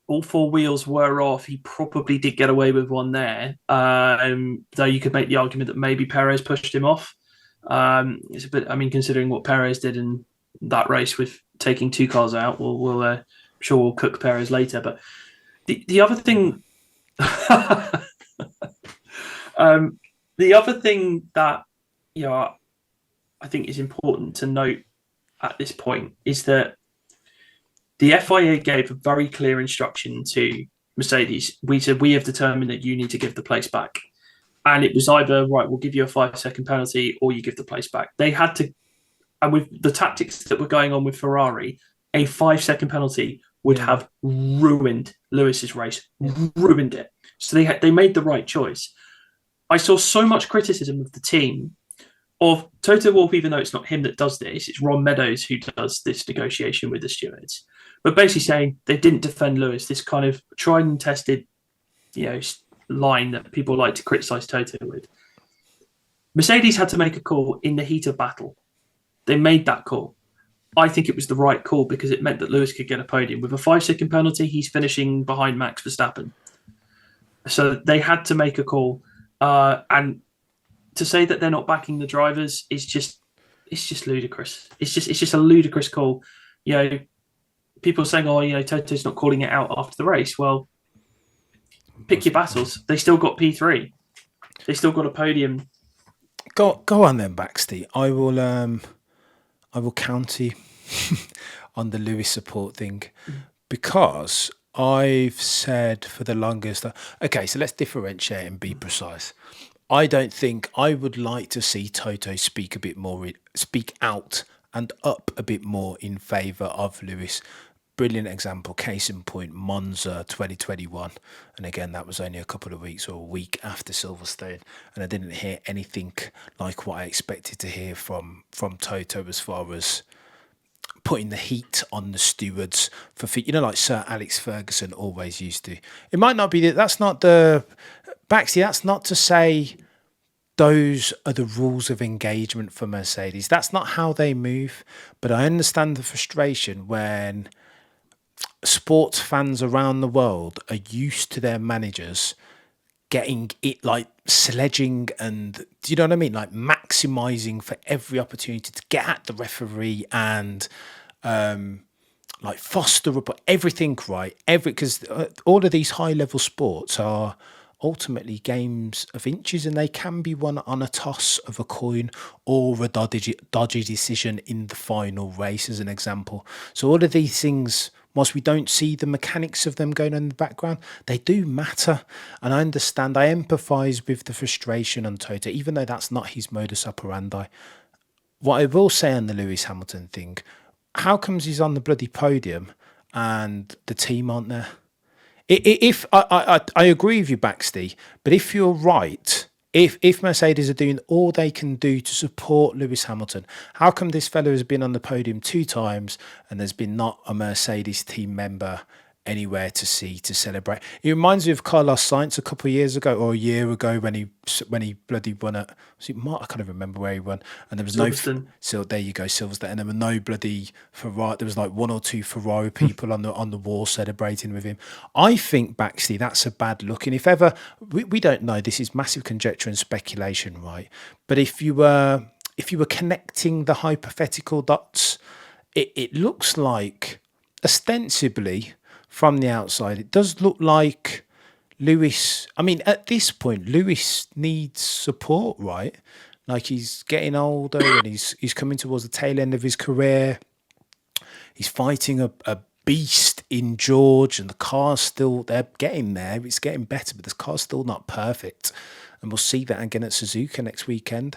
All 4 wheels were off. He probably did get away with one there. Though you could make the argument that maybe Perez pushed him off. It's a bit, I mean, considering what Perez did in that race with taking 2 cars out, I'm sure we'll cook Perez later. But the other thing, the other thing that, I think is important to note at this point is that the FIA gave a very clear instruction to Mercedes. We said, we have determined that you need to give the place back. And it was either, right, we'll give you a 5-second penalty or you give the place back. They had to, and with the tactics that were going on with Ferrari, a 5-second penalty would have ruined Lewis's race, ruined it. So they made the right choice. I saw so much criticism of the team, of Toto Wolff, even though it's not him that does this, it's Ron Meadows who does this negotiation with the stewards. But basically saying they didn't defend Lewis, this kind of tried and tested, line that people like to criticize Toto with. Mercedes had to make a call in the heat of battle. They made that call. I think it was the right call because it meant that Lewis could get a podium. With a 5-second penalty, he's finishing behind Max Verstappen. So they had to make a call. And to say that they're not backing the drivers is just ludicrous. It's just a ludicrous call. People saying, Toto's not calling it out after the race. Well, pick your battles. They still got P3. They still got a podium. Go on then, Baxty. I will counter you on the Lewis support thing because I've said for the longest that, okay, so let's differentiate and be precise. I don't think I would like to see Toto speak out and up a bit more in favour of Lewis. Brilliant example, case in point, Monza 2021. And again, that was only a couple of weeks or a week after Silverstone. And I didn't hear anything like what I expected to hear from Toto as far as putting the heat on the stewards for like Sir Alex Ferguson always used to. It might not be that's not the Baxty, that's not to say those are the rules of engagement for Mercedes. That's not how they move. But I understand the frustration when sports fans around the world are used to their managers getting it like sledging and, do you know what I mean? Like maximising for every opportunity to get at the referee and like foster up everything right. Because all of these high level sports are ultimately games of inches and they can be won on a toss of a coin or a dodgy decision in the final race, as an example. So all of these things, whilst we don't see the mechanics of them going on in the background, they do matter. And I understand, I empathise with the frustration on Toto, even though that's not his modus operandi. What I will say on the Lewis Hamilton thing, how comes he's on the bloody podium and the team aren't there? If I agree with you, Baxty, but if you're right, if Mercedes are doing all they can do to support Lewis Hamilton, how come this fellow has been on the podium 2 times and there's been not a Mercedes team member anywhere to see to celebrate? It reminds me of Carlos Sainz a couple of years ago or a year ago when he bloody won at, was it Mark? I can't even remember where he won, and there was Silverstone. So there you go, Silverstone, and there were no bloody Ferrari. There was like 1 or 2 Ferrari people on the wall celebrating with him. I think, Baxty, that's a bad look. And if ever we don't know, this is massive conjecture and speculation, right? But if you were connecting the hypothetical dots, it looks like ostensibly from the outside, it does look like Lewis. I mean, at this point, Lewis needs support, right? Like he's getting older and he's coming towards the tail end of his career. He's fighting a beast in George, and the car's they're getting there. It's getting better, but the car's still not perfect. And we'll see that again at Suzuka next weekend.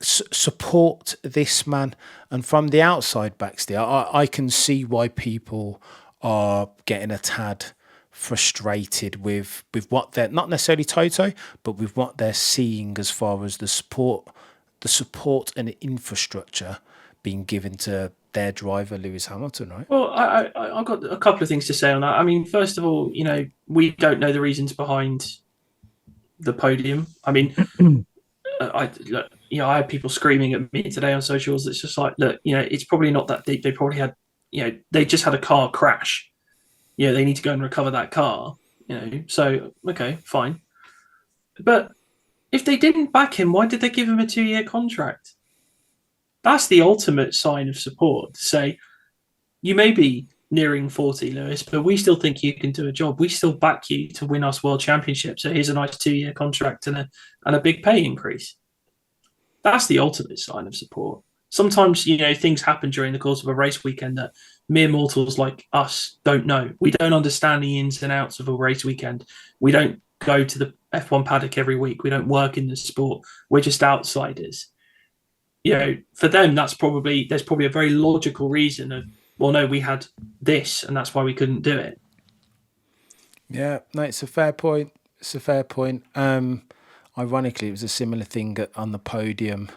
Support this man. And from the outside, Baxter, I can see why people are getting a tad frustrated with what they're, not necessarily Toto, but with what they're seeing as far as the support and the infrastructure being given to their driver, Lewis Hamilton, right? Well, I've got a couple of things to say on that. I mean, first of all, we don't know the reasons behind the podium. I mean, I had people screaming at me today on socials. It's just like, look, it's probably not that deep. They probably had, they just had a car crash. They need to go and recover that car. So okay, fine. But if they didn't back him, why did they give him a 2-year contract? That's the ultimate sign of support, to say, you may be nearing 40, Lewis, but we still think you can do a job. We still back you to win us world championship. So here's a nice 2-year contract and a big pay increase. That's the ultimate sign of support. Sometimes, things happen during the course of a race weekend that mere mortals like us don't know. We don't understand the ins and outs of a race weekend. We don't go to the F1 paddock every week. We don't work in the sport. We're just outsiders. For them, there's probably a very logical reason of, well, no, we had this, and that's why we couldn't do it. Yeah, no, it's a fair point. Ironically, it was a similar thing on the podium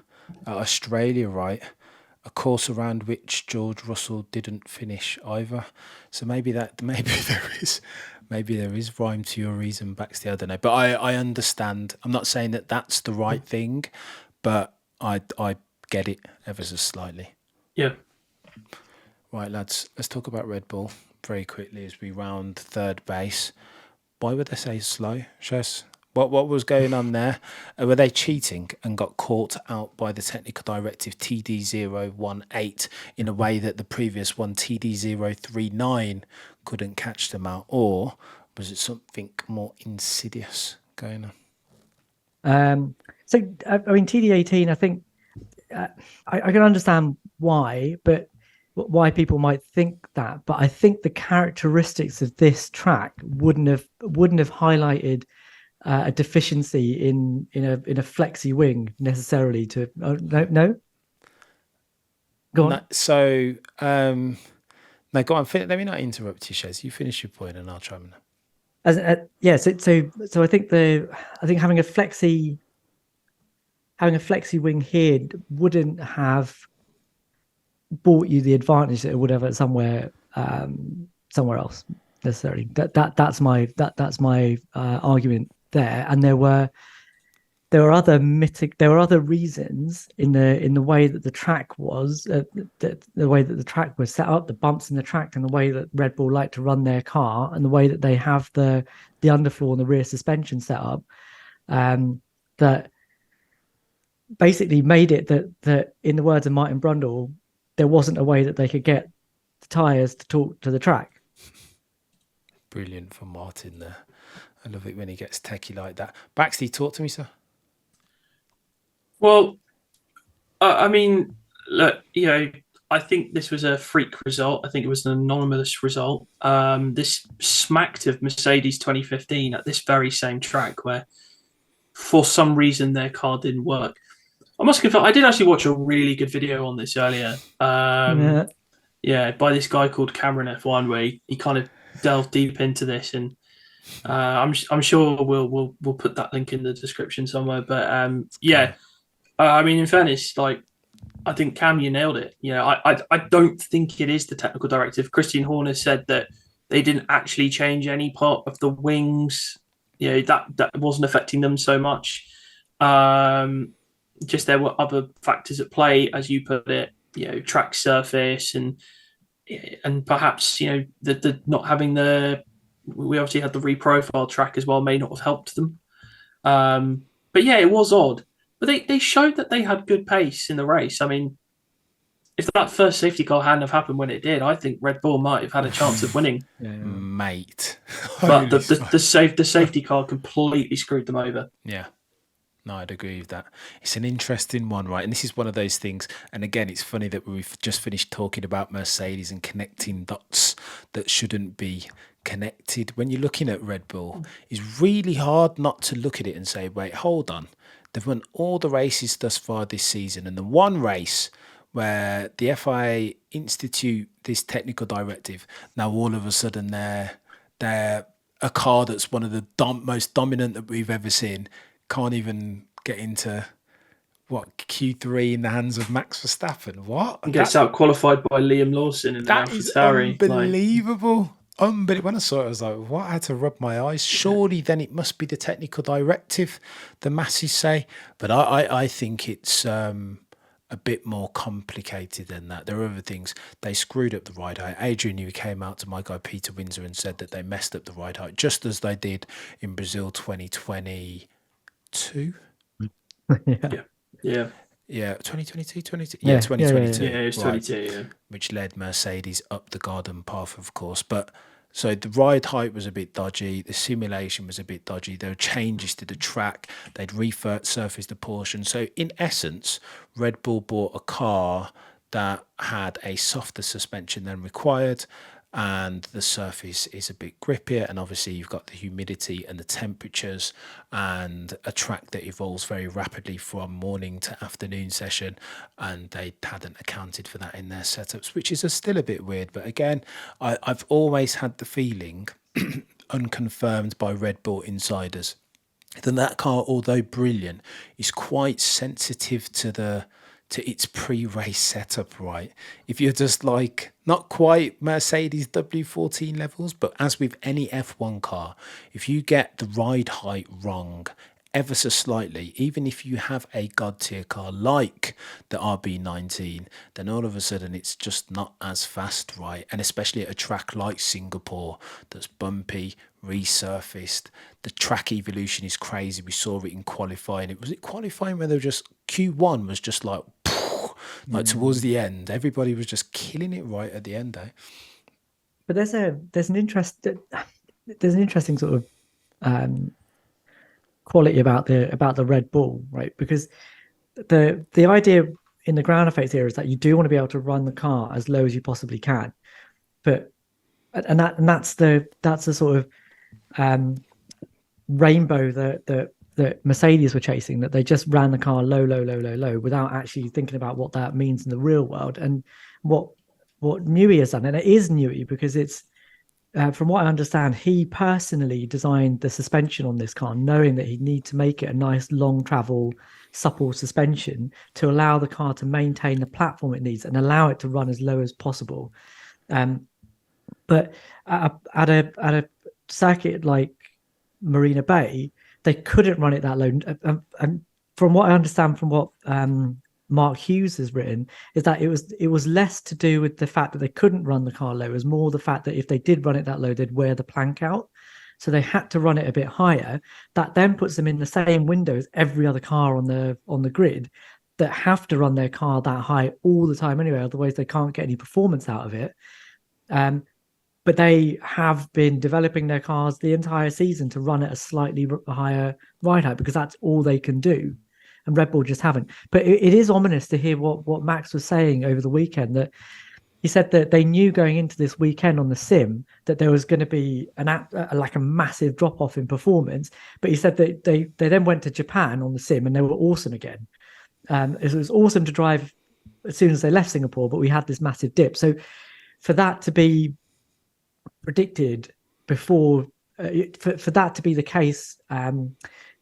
at Australia, right? A course around which George Russell didn't finish either. So maybe there is rhyme to your reason, Baxty. I don't know, but I understand. I'm not saying that that's the right thing, but I get it ever so slightly. Yeah. Right, lads, let's talk about Red Bull very quickly as we round third base. Why would they say slow, Shez? What was going on there? Were they cheating and got caught out by the technical directive TD018 in a way that the previous one, TD039, couldn't catch them out? Or was it something more insidious going on? So, I mean, TD18, I think I can understand why, but why people might think that. But I think the characteristics of this track wouldn't have highlighted a deficiency in a flexi wing necessarily. To no. Go on. No, so no, go on. Let me not interrupt you, Shez. You finish your point, and I'll try and. So I think having a flexi wing here wouldn't have bought you the advantage that it would have at somewhere else necessarily. That's my argument there. And there were other reasons in the way that the track was the way that the track was set up, the bumps in the track, and the way that Red Bull like to run their car, and the way that they have the underfloor and the rear suspension set up, that basically made it that in the words of Martin Brundle, there wasn't a way that they could get the tyres to talk to the track. Brilliant for Martin there. I love it when he gets techie like that. Baxty, talk to me, sir. Well, I mean, look, I think this was a freak result. I think it was an anomalous result. This smacked of Mercedes 2015 at this very same track where, for some reason, their car didn't work. I must confess, I did actually watch a really good video on this earlier. By this guy called Cameron F1, where he kind of delved deep into this, and I'm sure we'll put that link in the description somewhere. But I mean, in fairness, like, I think Cam, you nailed it. I don't think it is the technical directive. Christian Horner said that they didn't actually change any part of the wings. That wasn't affecting them so much. Just there were other factors at play, as you put it. Track surface and perhaps the not having we obviously had the reprofile track as well, may not have helped them. But yeah, it was odd. But they showed that they had good pace in the race. I mean, if that first safety car hadn't have happened when it did, I think Red Bull might have had a chance of winning. Mate. But the safety car completely screwed them over. Yeah. No, I'd agree with that. It's an interesting one, right? And this is one of those things. And again, it's funny that we've just finished talking about Mercedes and connecting dots that shouldn't be connected. When you're looking at Red Bull, it's really hard not to look at it and say, wait, hold on. They've won all the races thus far this season. And the one race where the FIA institute this technical directive, now all of a sudden they're a car that's one of the most dominant that we've ever seen. Can't even get into Q3 in the hands of Max Verstappen. What? Gets out qualified by Liam Lawson in that AlphaTauri. Unbelievable. Unbelievable. When I saw it, I was like, what? I had to rub my eyes. Surely then it must be the technical directive, the masses say. But I think it's a bit more complicated than that. There are other things. They screwed up the ride height. Adrian Newey came out to my guy Peter Windsor and said that they messed up the ride height, just as they did in Brazil 2020. Yeah. 2022. 2022. Yeah, it was 22. Yeah, which led Mercedes up the garden path, of course. But so the ride height was a bit dodgy. The simulation was a bit dodgy. There were changes to the track. They'd resurfaced the portion. So in essence, Red Bull bought a car that had a softer suspension than required, and the surface is a bit grippier, and obviously you've got the humidity and the temperatures and a track that evolves very rapidly from morning to afternoon session, and they hadn't accounted for that in their setups, which is still a bit weird. But again, I've always had the feeling, unconfirmed by Red Bull insiders, that car, although brilliant, is quite sensitive to its pre-race setup, right? If you're just like not quite Mercedes W14 levels, but as with any F1 car, if you get the ride height wrong ever so slightly, even if you have a god tier car like the RB19, then all of a sudden it's just not as fast, right? And especially at a track like Singapore that's bumpy, resurfaced, the track evolution is crazy. We saw it in qualifying. Was it qualifying where they were just Q1 was just like towards the end, everybody was just killing it right at the end, eh? But there's an interesting sort of quality about the Red Bull, right? Because the idea in the ground effects here is that you do want to be able to run the car as low as you possibly can, but that's the sort of rainbow that Mercedes were chasing, that they just ran the car low without actually thinking about what that means in the real world. And what Newey has done, and it is Newey because it's from what I understand, he personally designed the suspension on this car, knowing that he'd need to make it a nice long travel supple suspension to allow the car to maintain the platform it needs and allow it to run as low as possible. But at a circuit like Marina Bay, they couldn't run it that low. And from what I understand, from what Mark Hughes has written, is that it was less to do with the fact that they couldn't run the car low. It was more the fact that if they did run it that low, they'd wear the plank out. So they had to run it a bit higher. That then puts them in the same window as every other car on the grid that have to run their car that high all the time anyway. Otherwise, they can't get any performance out of it. But they have been developing their cars the entire season to run at a slightly higher ride height because that's all they can do. And Red Bull just haven't. But it is ominous to hear what Max was saying over the weekend, that he said that they knew going into this weekend on the sim that there was going to be a massive drop-off in performance. But he said that they then went to Japan on the sim and they were awesome again. It was awesome to drive as soon as they left Singapore, but we had this massive dip. So for that to be predicted before, for that to be the case,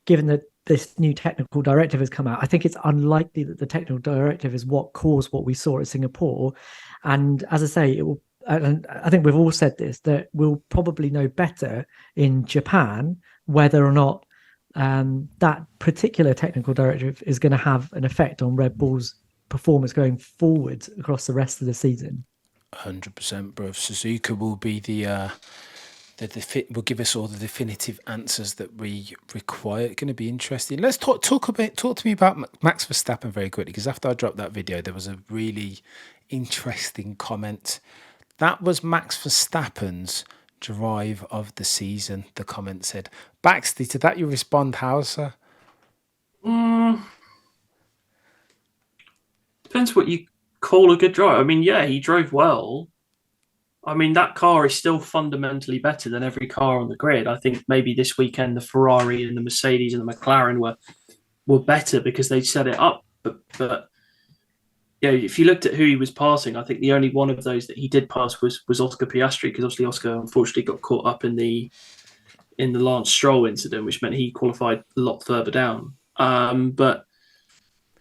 given that this new technical directive has come out, I think it's unlikely that the technical directive is what caused what we saw at Singapore. And as I say, it will, and I think we've all said this, that we'll probably know better in Japan whether or not that particular technical directive is going to have an effect on Red Bull's performance going forward across the rest of the season. 100%, bro. Suzuka will be will give us all the definitive answers that we require. It's going to be interesting. Let's talk to me about Max Verstappen very quickly, because after I dropped that video, there was a really interesting comment. That was Max Verstappen's drive of the season, the comment said. Baxty, to that you respond how, sir? Depends what you call a good drive. I mean, yeah, he drove well. I mean, that car is still fundamentally better than every car on the grid. I think maybe this weekend the Ferrari and the Mercedes and the McLaren were better because they set it up. But yeah, if you looked at who he was passing, I think the only one of those that he did pass was Oscar Piastri, because obviously Oscar unfortunately got caught up in the Lance Stroll incident, which meant he qualified a lot further down. But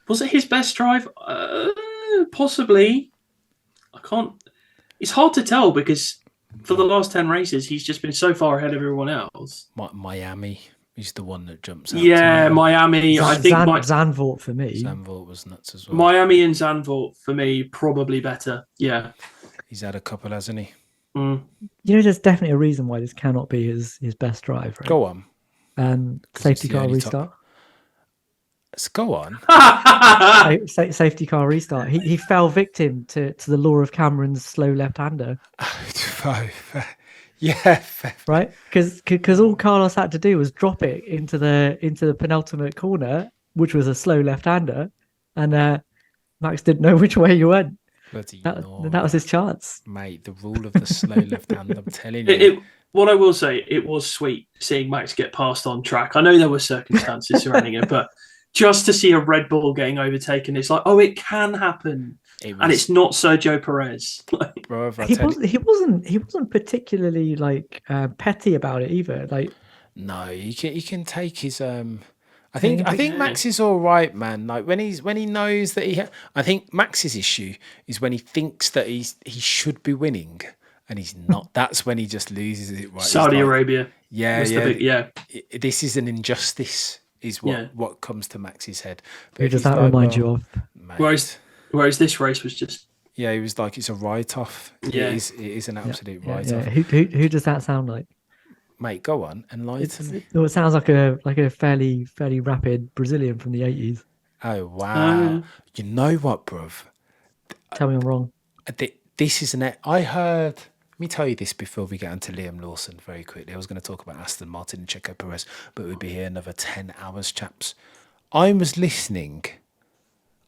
was it his best drive? Possibly. I can't. It's hard to tell because for the last 10 races, he's just been so far ahead of everyone else. Miami is the one that jumps out. Yeah, Miami. I think Zandvoort for me. Zandvoort was nuts as well. Miami and Zandvoort for me, probably better. Yeah. He's had a couple, hasn't he? Mm. You know, there's definitely a reason why this cannot be his best drive. Right? Go on. Safety car restart. Let's go on. Safety car restart. He fell victim to the law of Cameron's slow left-hander. Yeah, right. Because all Carlos had to do was drop it into the penultimate corner, which was a slow left-hander, and Max didn't know which way you went. Bloody That Nora. was his chance. Mate, the rule of the slow left hand, I'm telling you. What I will say, it was sweet seeing Max get passed on track. I know there were circumstances surrounding it, but just to see a Red Bull getting overtaken, it's like, oh, it can happen, and it's not Sergio Perez. Bro, He wasn't particularly like petty about it either. Like, no, he can take his I think Max is all right, man. Like when he knows that I think Max's issue is when he thinks that he should be winning and he's not. That's when he just loses it. Right? Saudi Arabia. Yeah. This is an injustice, is what comes to Max's head. But who does that remind you of? Whereas this race was just. Yeah, he was like, it's a write-off. Yeah. It is an absolute write-off. Who does that sound like? Mate, go on, enlighten me. It sounds like a fairly rapid Brazilian from the 80s. Oh wow! You know what, bruv? Tell me I'm wrong. This is I heard. Let me tell you this before we get into Liam Lawson very quickly. I was going to talk about Aston Martin and Checo Perez, but we'd be here another 10 hours, chaps. I was listening.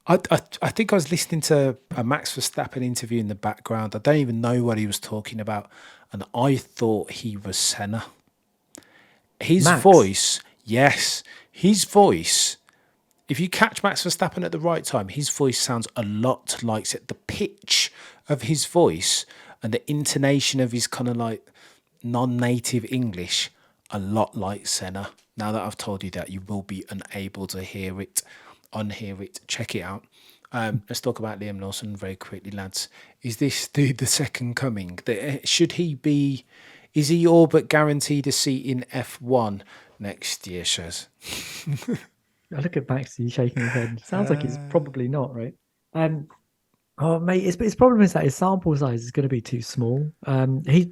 I think I was listening to a Max Verstappen interview in the background. I don't even know what he was talking about, and I thought he was Senna. His voice, yes, his voice. If you catch Max Verstappen at the right time, his voice sounds a lot like the pitch of his voice and the intonation of his kind of like non-native English, a lot like Senna. Now that I've told you that, you will be unable to unhear it. Check it out. Let's talk about Liam Lawson very quickly, lads. Is this dude the second coming? Should he be? Is he all but guaranteed a seat in F1 next year, Shez? I look at Baxty shaking his head. Sounds like he's probably not, right? Oh, mate, his problem is that his sample size is going to be too small. He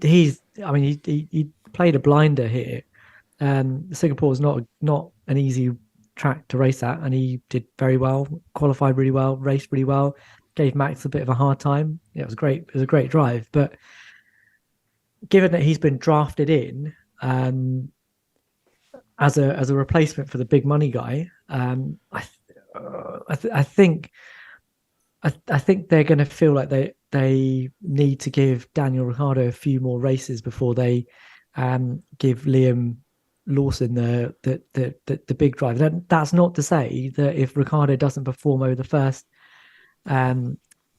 played a blinder here. Singapore is not an easy track to race at, and he did very well, qualified really well, raced really well, gave Max a bit of a hard time. Yeah, it was great. It was a great drive, but given that he's been drafted in as a replacement for the big money guy, I think they're going to feel like they need to give Daniel Ricciardo a few more races before they give Liam Lawson the big drive. That's not to say that if Ricciardo doesn't perform over the first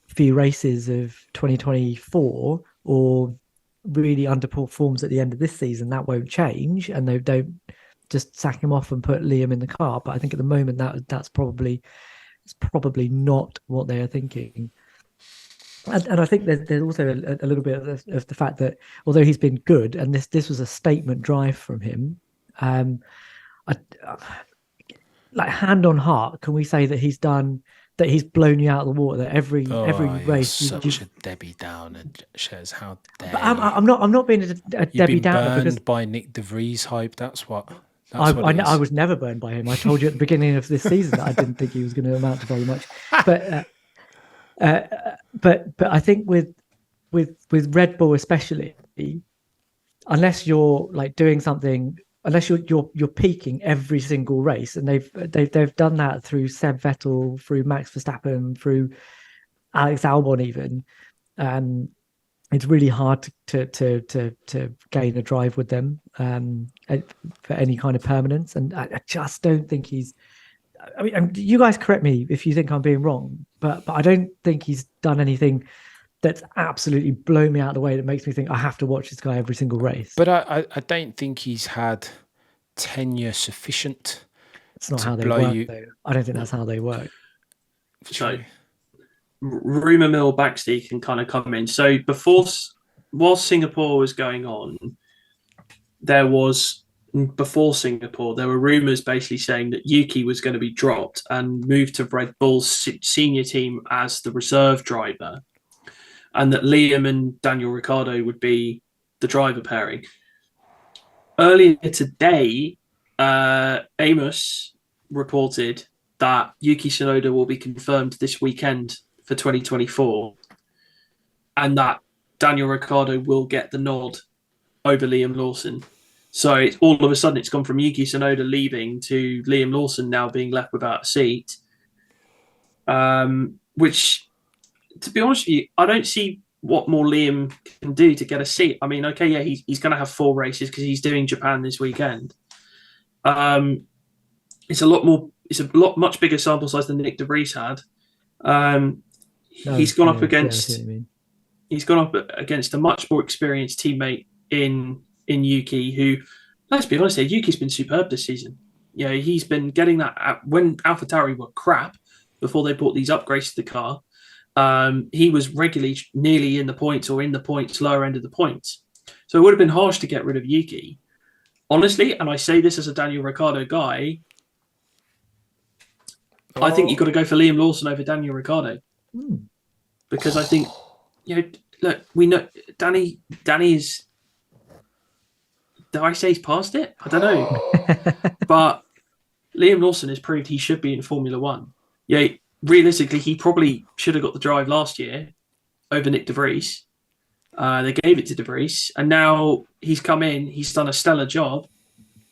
few races of 2024 or really underperforms at the end of this season, that won't change, and they don't just sack him off and put Liam in the car. But I think at the moment that's probably not what they are thinking. And I think there's also a little bit of the fact that although he's been good, and this was a statement drive from him, like hand on heart, can we say that he's blown you out of the water? That every race, such a Debbie Downer, Shez. How dare I'm not being a Debbie Downer because by Nick De Vries hype. That's what. I was never burned by him. I told you at the beginning of this season that I didn't think he was going to amount to very much. But I think with Red Bull especially, unless you're like doing something, unless you're peaking every single race, and they've done that through Seb Vettel, through Max Verstappen, through Alex Albon even. It's really hard to gain a drive with them for any kind of permanence, and I just don't think he's. I mean, you guys correct me if you think I'm being wrong, but I don't think he's done anything that's absolutely blown me out of the way that makes me think I have to watch this guy every single race. But I don't think he's had tenure sufficient. It's not how they work, though. I don't think that's how they work. So, rumour mill Baxty can kind of come in. So whilst Singapore was going on, before Singapore, there were rumours basically saying that Yuki was going to be dropped and moved to Red Bull's senior team as the reserve driver, and that Liam and Daniel Ricciardo would be the driver pairing. Earlier today, Amos reported that Yuki Tsunoda will be confirmed this weekend for 2024, and that Daniel Ricciardo will get the nod over Liam Lawson. So all of a sudden it's gone from Yuki Tsunoda leaving to Liam Lawson now being left without a seat, which to be honest with you, I don't see what more Liam can do to get a seat. I mean, okay, yeah, he's going to have 4 races because he's doing Japan this weekend. It's a lot much bigger sample size than Nick de Vries had. He's gone up against a much more experienced teammate in Yuki, who, let's be honest, Yuki's been superb this season. He's been getting that when AlphaTauri were crap before they brought these upgrades to the car. He was regularly nearly in the points or in the points, lower end of the points. So it would have been harsh to get rid of Yuki. Honestly, and I say this as a Daniel Ricciardo guy, I think you've got to go for Liam Lawson over Daniel Ricciardo. Because I think, look, we know Danny is, dare I say he's past it? I don't know. But Liam Lawson has proved he should be in Formula One. Realistically, he probably should have got the drive last year over Nick de Vries. They gave it to de Vries, and now he's come in. He's done a stellar job.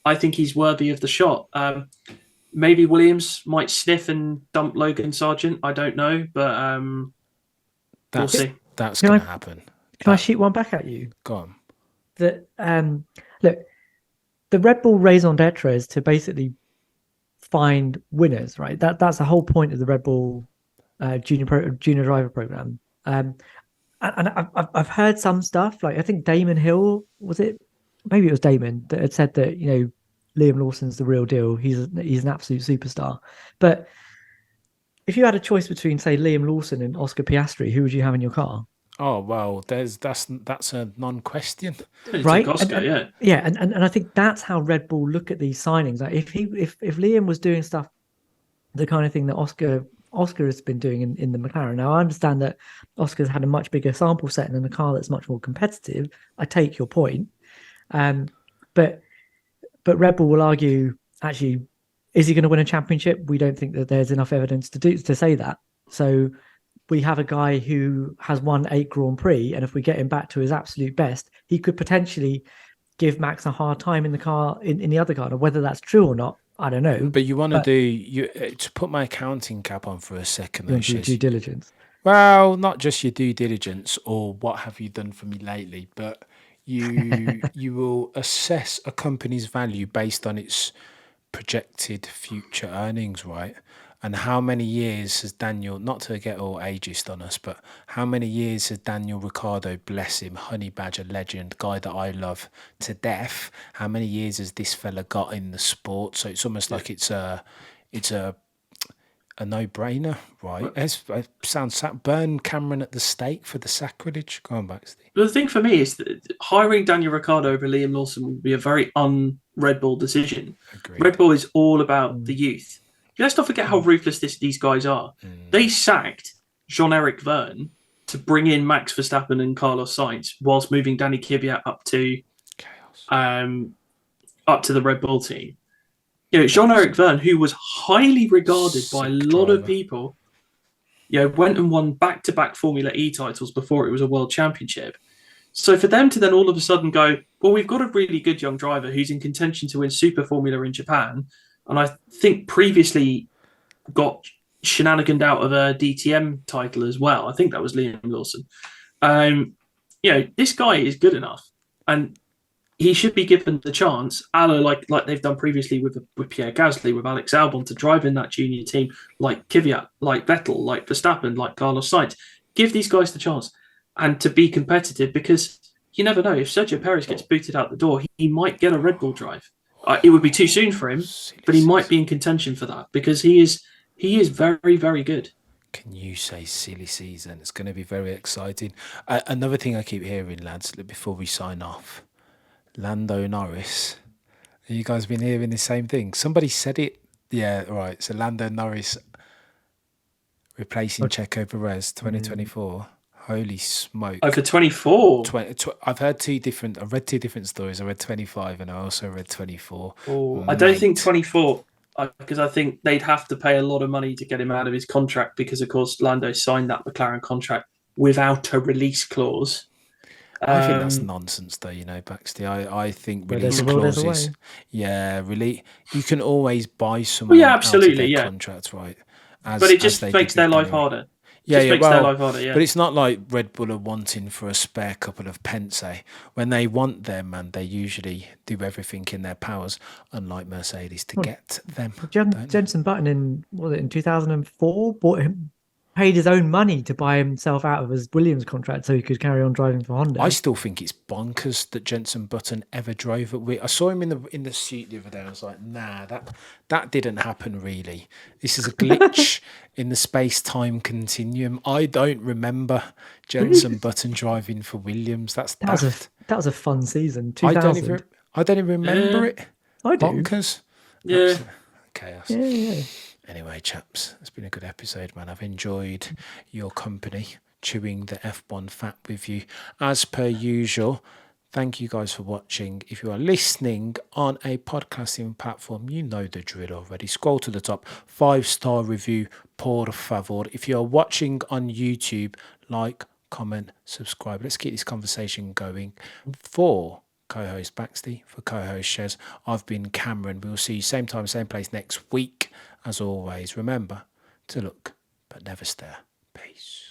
I think he's worthy of the shot. Maybe Williams might sniff and dump Logan Sargent. I don't know, but we'll see. That's going to happen. Can I shoot one back at you? Go on. Look, the Red Bull raison d'etre is to basically find winners, right? That's the whole point of the Red Bull junior driver program. And I've heard some stuff, like I think Damon Hill, maybe it was Damon that had said that Liam Lawson's the real deal. He's an absolute superstar. But if you had a choice between, say, Liam Lawson and Oscar Piastri, who would you have in your car? Oh well, that's a non-question, right? Oscar, and I think that's how Red Bull look at these signings. Like if Liam was doing stuff, the kind of thing that Oscar has been doing in the McLaren. Now I understand that Oscar's had a much bigger sample set and a car that's much more competitive. I take your point, but Red Bull will argue, actually, is he going to win a championship? We don't think that there's enough evidence to say that. So we have a guy who has won 8 Grand Prix, and if we get him back to his absolute best, he could potentially give Max a hard time in the car, in the other car. Now, whether that's true or not, I don't know. But you want to to put my accounting cap on for a second. Due diligence. Well, not just your due diligence or what have you done for me lately, but you will assess a company's value based on its projected future earnings, right? And how many years has Daniel, not to get all ageist on us, but how many years has Daniel Ricciardo, bless him, honey badger legend, guy that I love to death, how many years has this fella got in the sport? So it's almost like it's a no-brainer, right? It sounds burn Cameron at the stake for the sacrilege. Go on, Baxty. But the thing for me is that hiring Daniel Ricciardo over Liam Lawson would be a very un-Red Bull decision. Agreed. Red Bull is all about the youth. Let's not forget how ruthless these guys are. They sacked Jean-Eric Verne to bring in Max Verstappen and Carlos Sainz whilst moving Danny Kvyat up to the Red Bull team. Jean-Eric Verne, who was highly regarded by a lot of people, went and won back-to-back Formula E titles before it was a world championship. So for them to then all of a sudden go, well, we've got a really good young driver who's in contention to win Super Formula in Japan, and I think previously got shenaniganed out of a DTM title as well. I think that was Liam Lawson. This guy is good enough, and he should be given the chance, like they've done previously with Pierre Gasly, with Alex Albon, to drive in that junior team, like Kvyat, like Vettel, like Verstappen, like Carlos Sainz. Give these guys the chance and to be competitive, because you never know. If Sergio Perez gets booted out the door, he might get a Red Bull drive. It would be too soon for him, but he might be in contention for that because he is very, very good. Can you say silly season? It's going to be very exciting. Another thing I keep hearing, lads, before we sign off, Lando Norris. Have you guys been hearing the same thing? Somebody said it. Yeah, right. So Lando Norris replacing Checo Perez 2024. Holy smoke. Over 24? I've read two different stories. I read 25 and I also read 24. Oh, I don't think 24, because I think they'd have to pay a lot of money to get him out of his contract because, of course, Lando signed that McLaren contract without a release clause. I think that's nonsense, though, Baxty. I think release clauses. Yeah, really. You can always buy someone absolutely, out of their contract, right? But it just makes their life harder. Just makes their life harder, yeah. But it's not like Red Bull are wanting for a spare couple of pence. When they want them, man, they usually do everything in their powers, unlike Mercedes, to get them. Jenson Button in 2004 paid his own money to buy himself out of his Williams contract so he could carry on driving for Honda. I still think it's bonkers that Jenson Button ever drove at I saw him in the seat the other day. I was like, nah, that didn't happen really. This is a glitch in the space-time continuum. I don't remember Jenson Button driving for Williams. That was a fun season. I 2000. don't even remember it. I do. Bonkers. Yeah. Chaos. Yeah. Anyway, chaps, it's been a good episode, man. I've enjoyed your company, chewing the F1 fat with you. As per usual, thank you guys for watching. If you are listening on a podcasting platform, you know the drill already. Scroll to the top, 5-star review, por favor. If you are watching on YouTube, like, comment, subscribe. Let's keep this conversation going. For co-host Baxty, for co-host Shez, I've been Cameron. We'll see you same time, same place next week. As always, remember to look but never stare. Peace.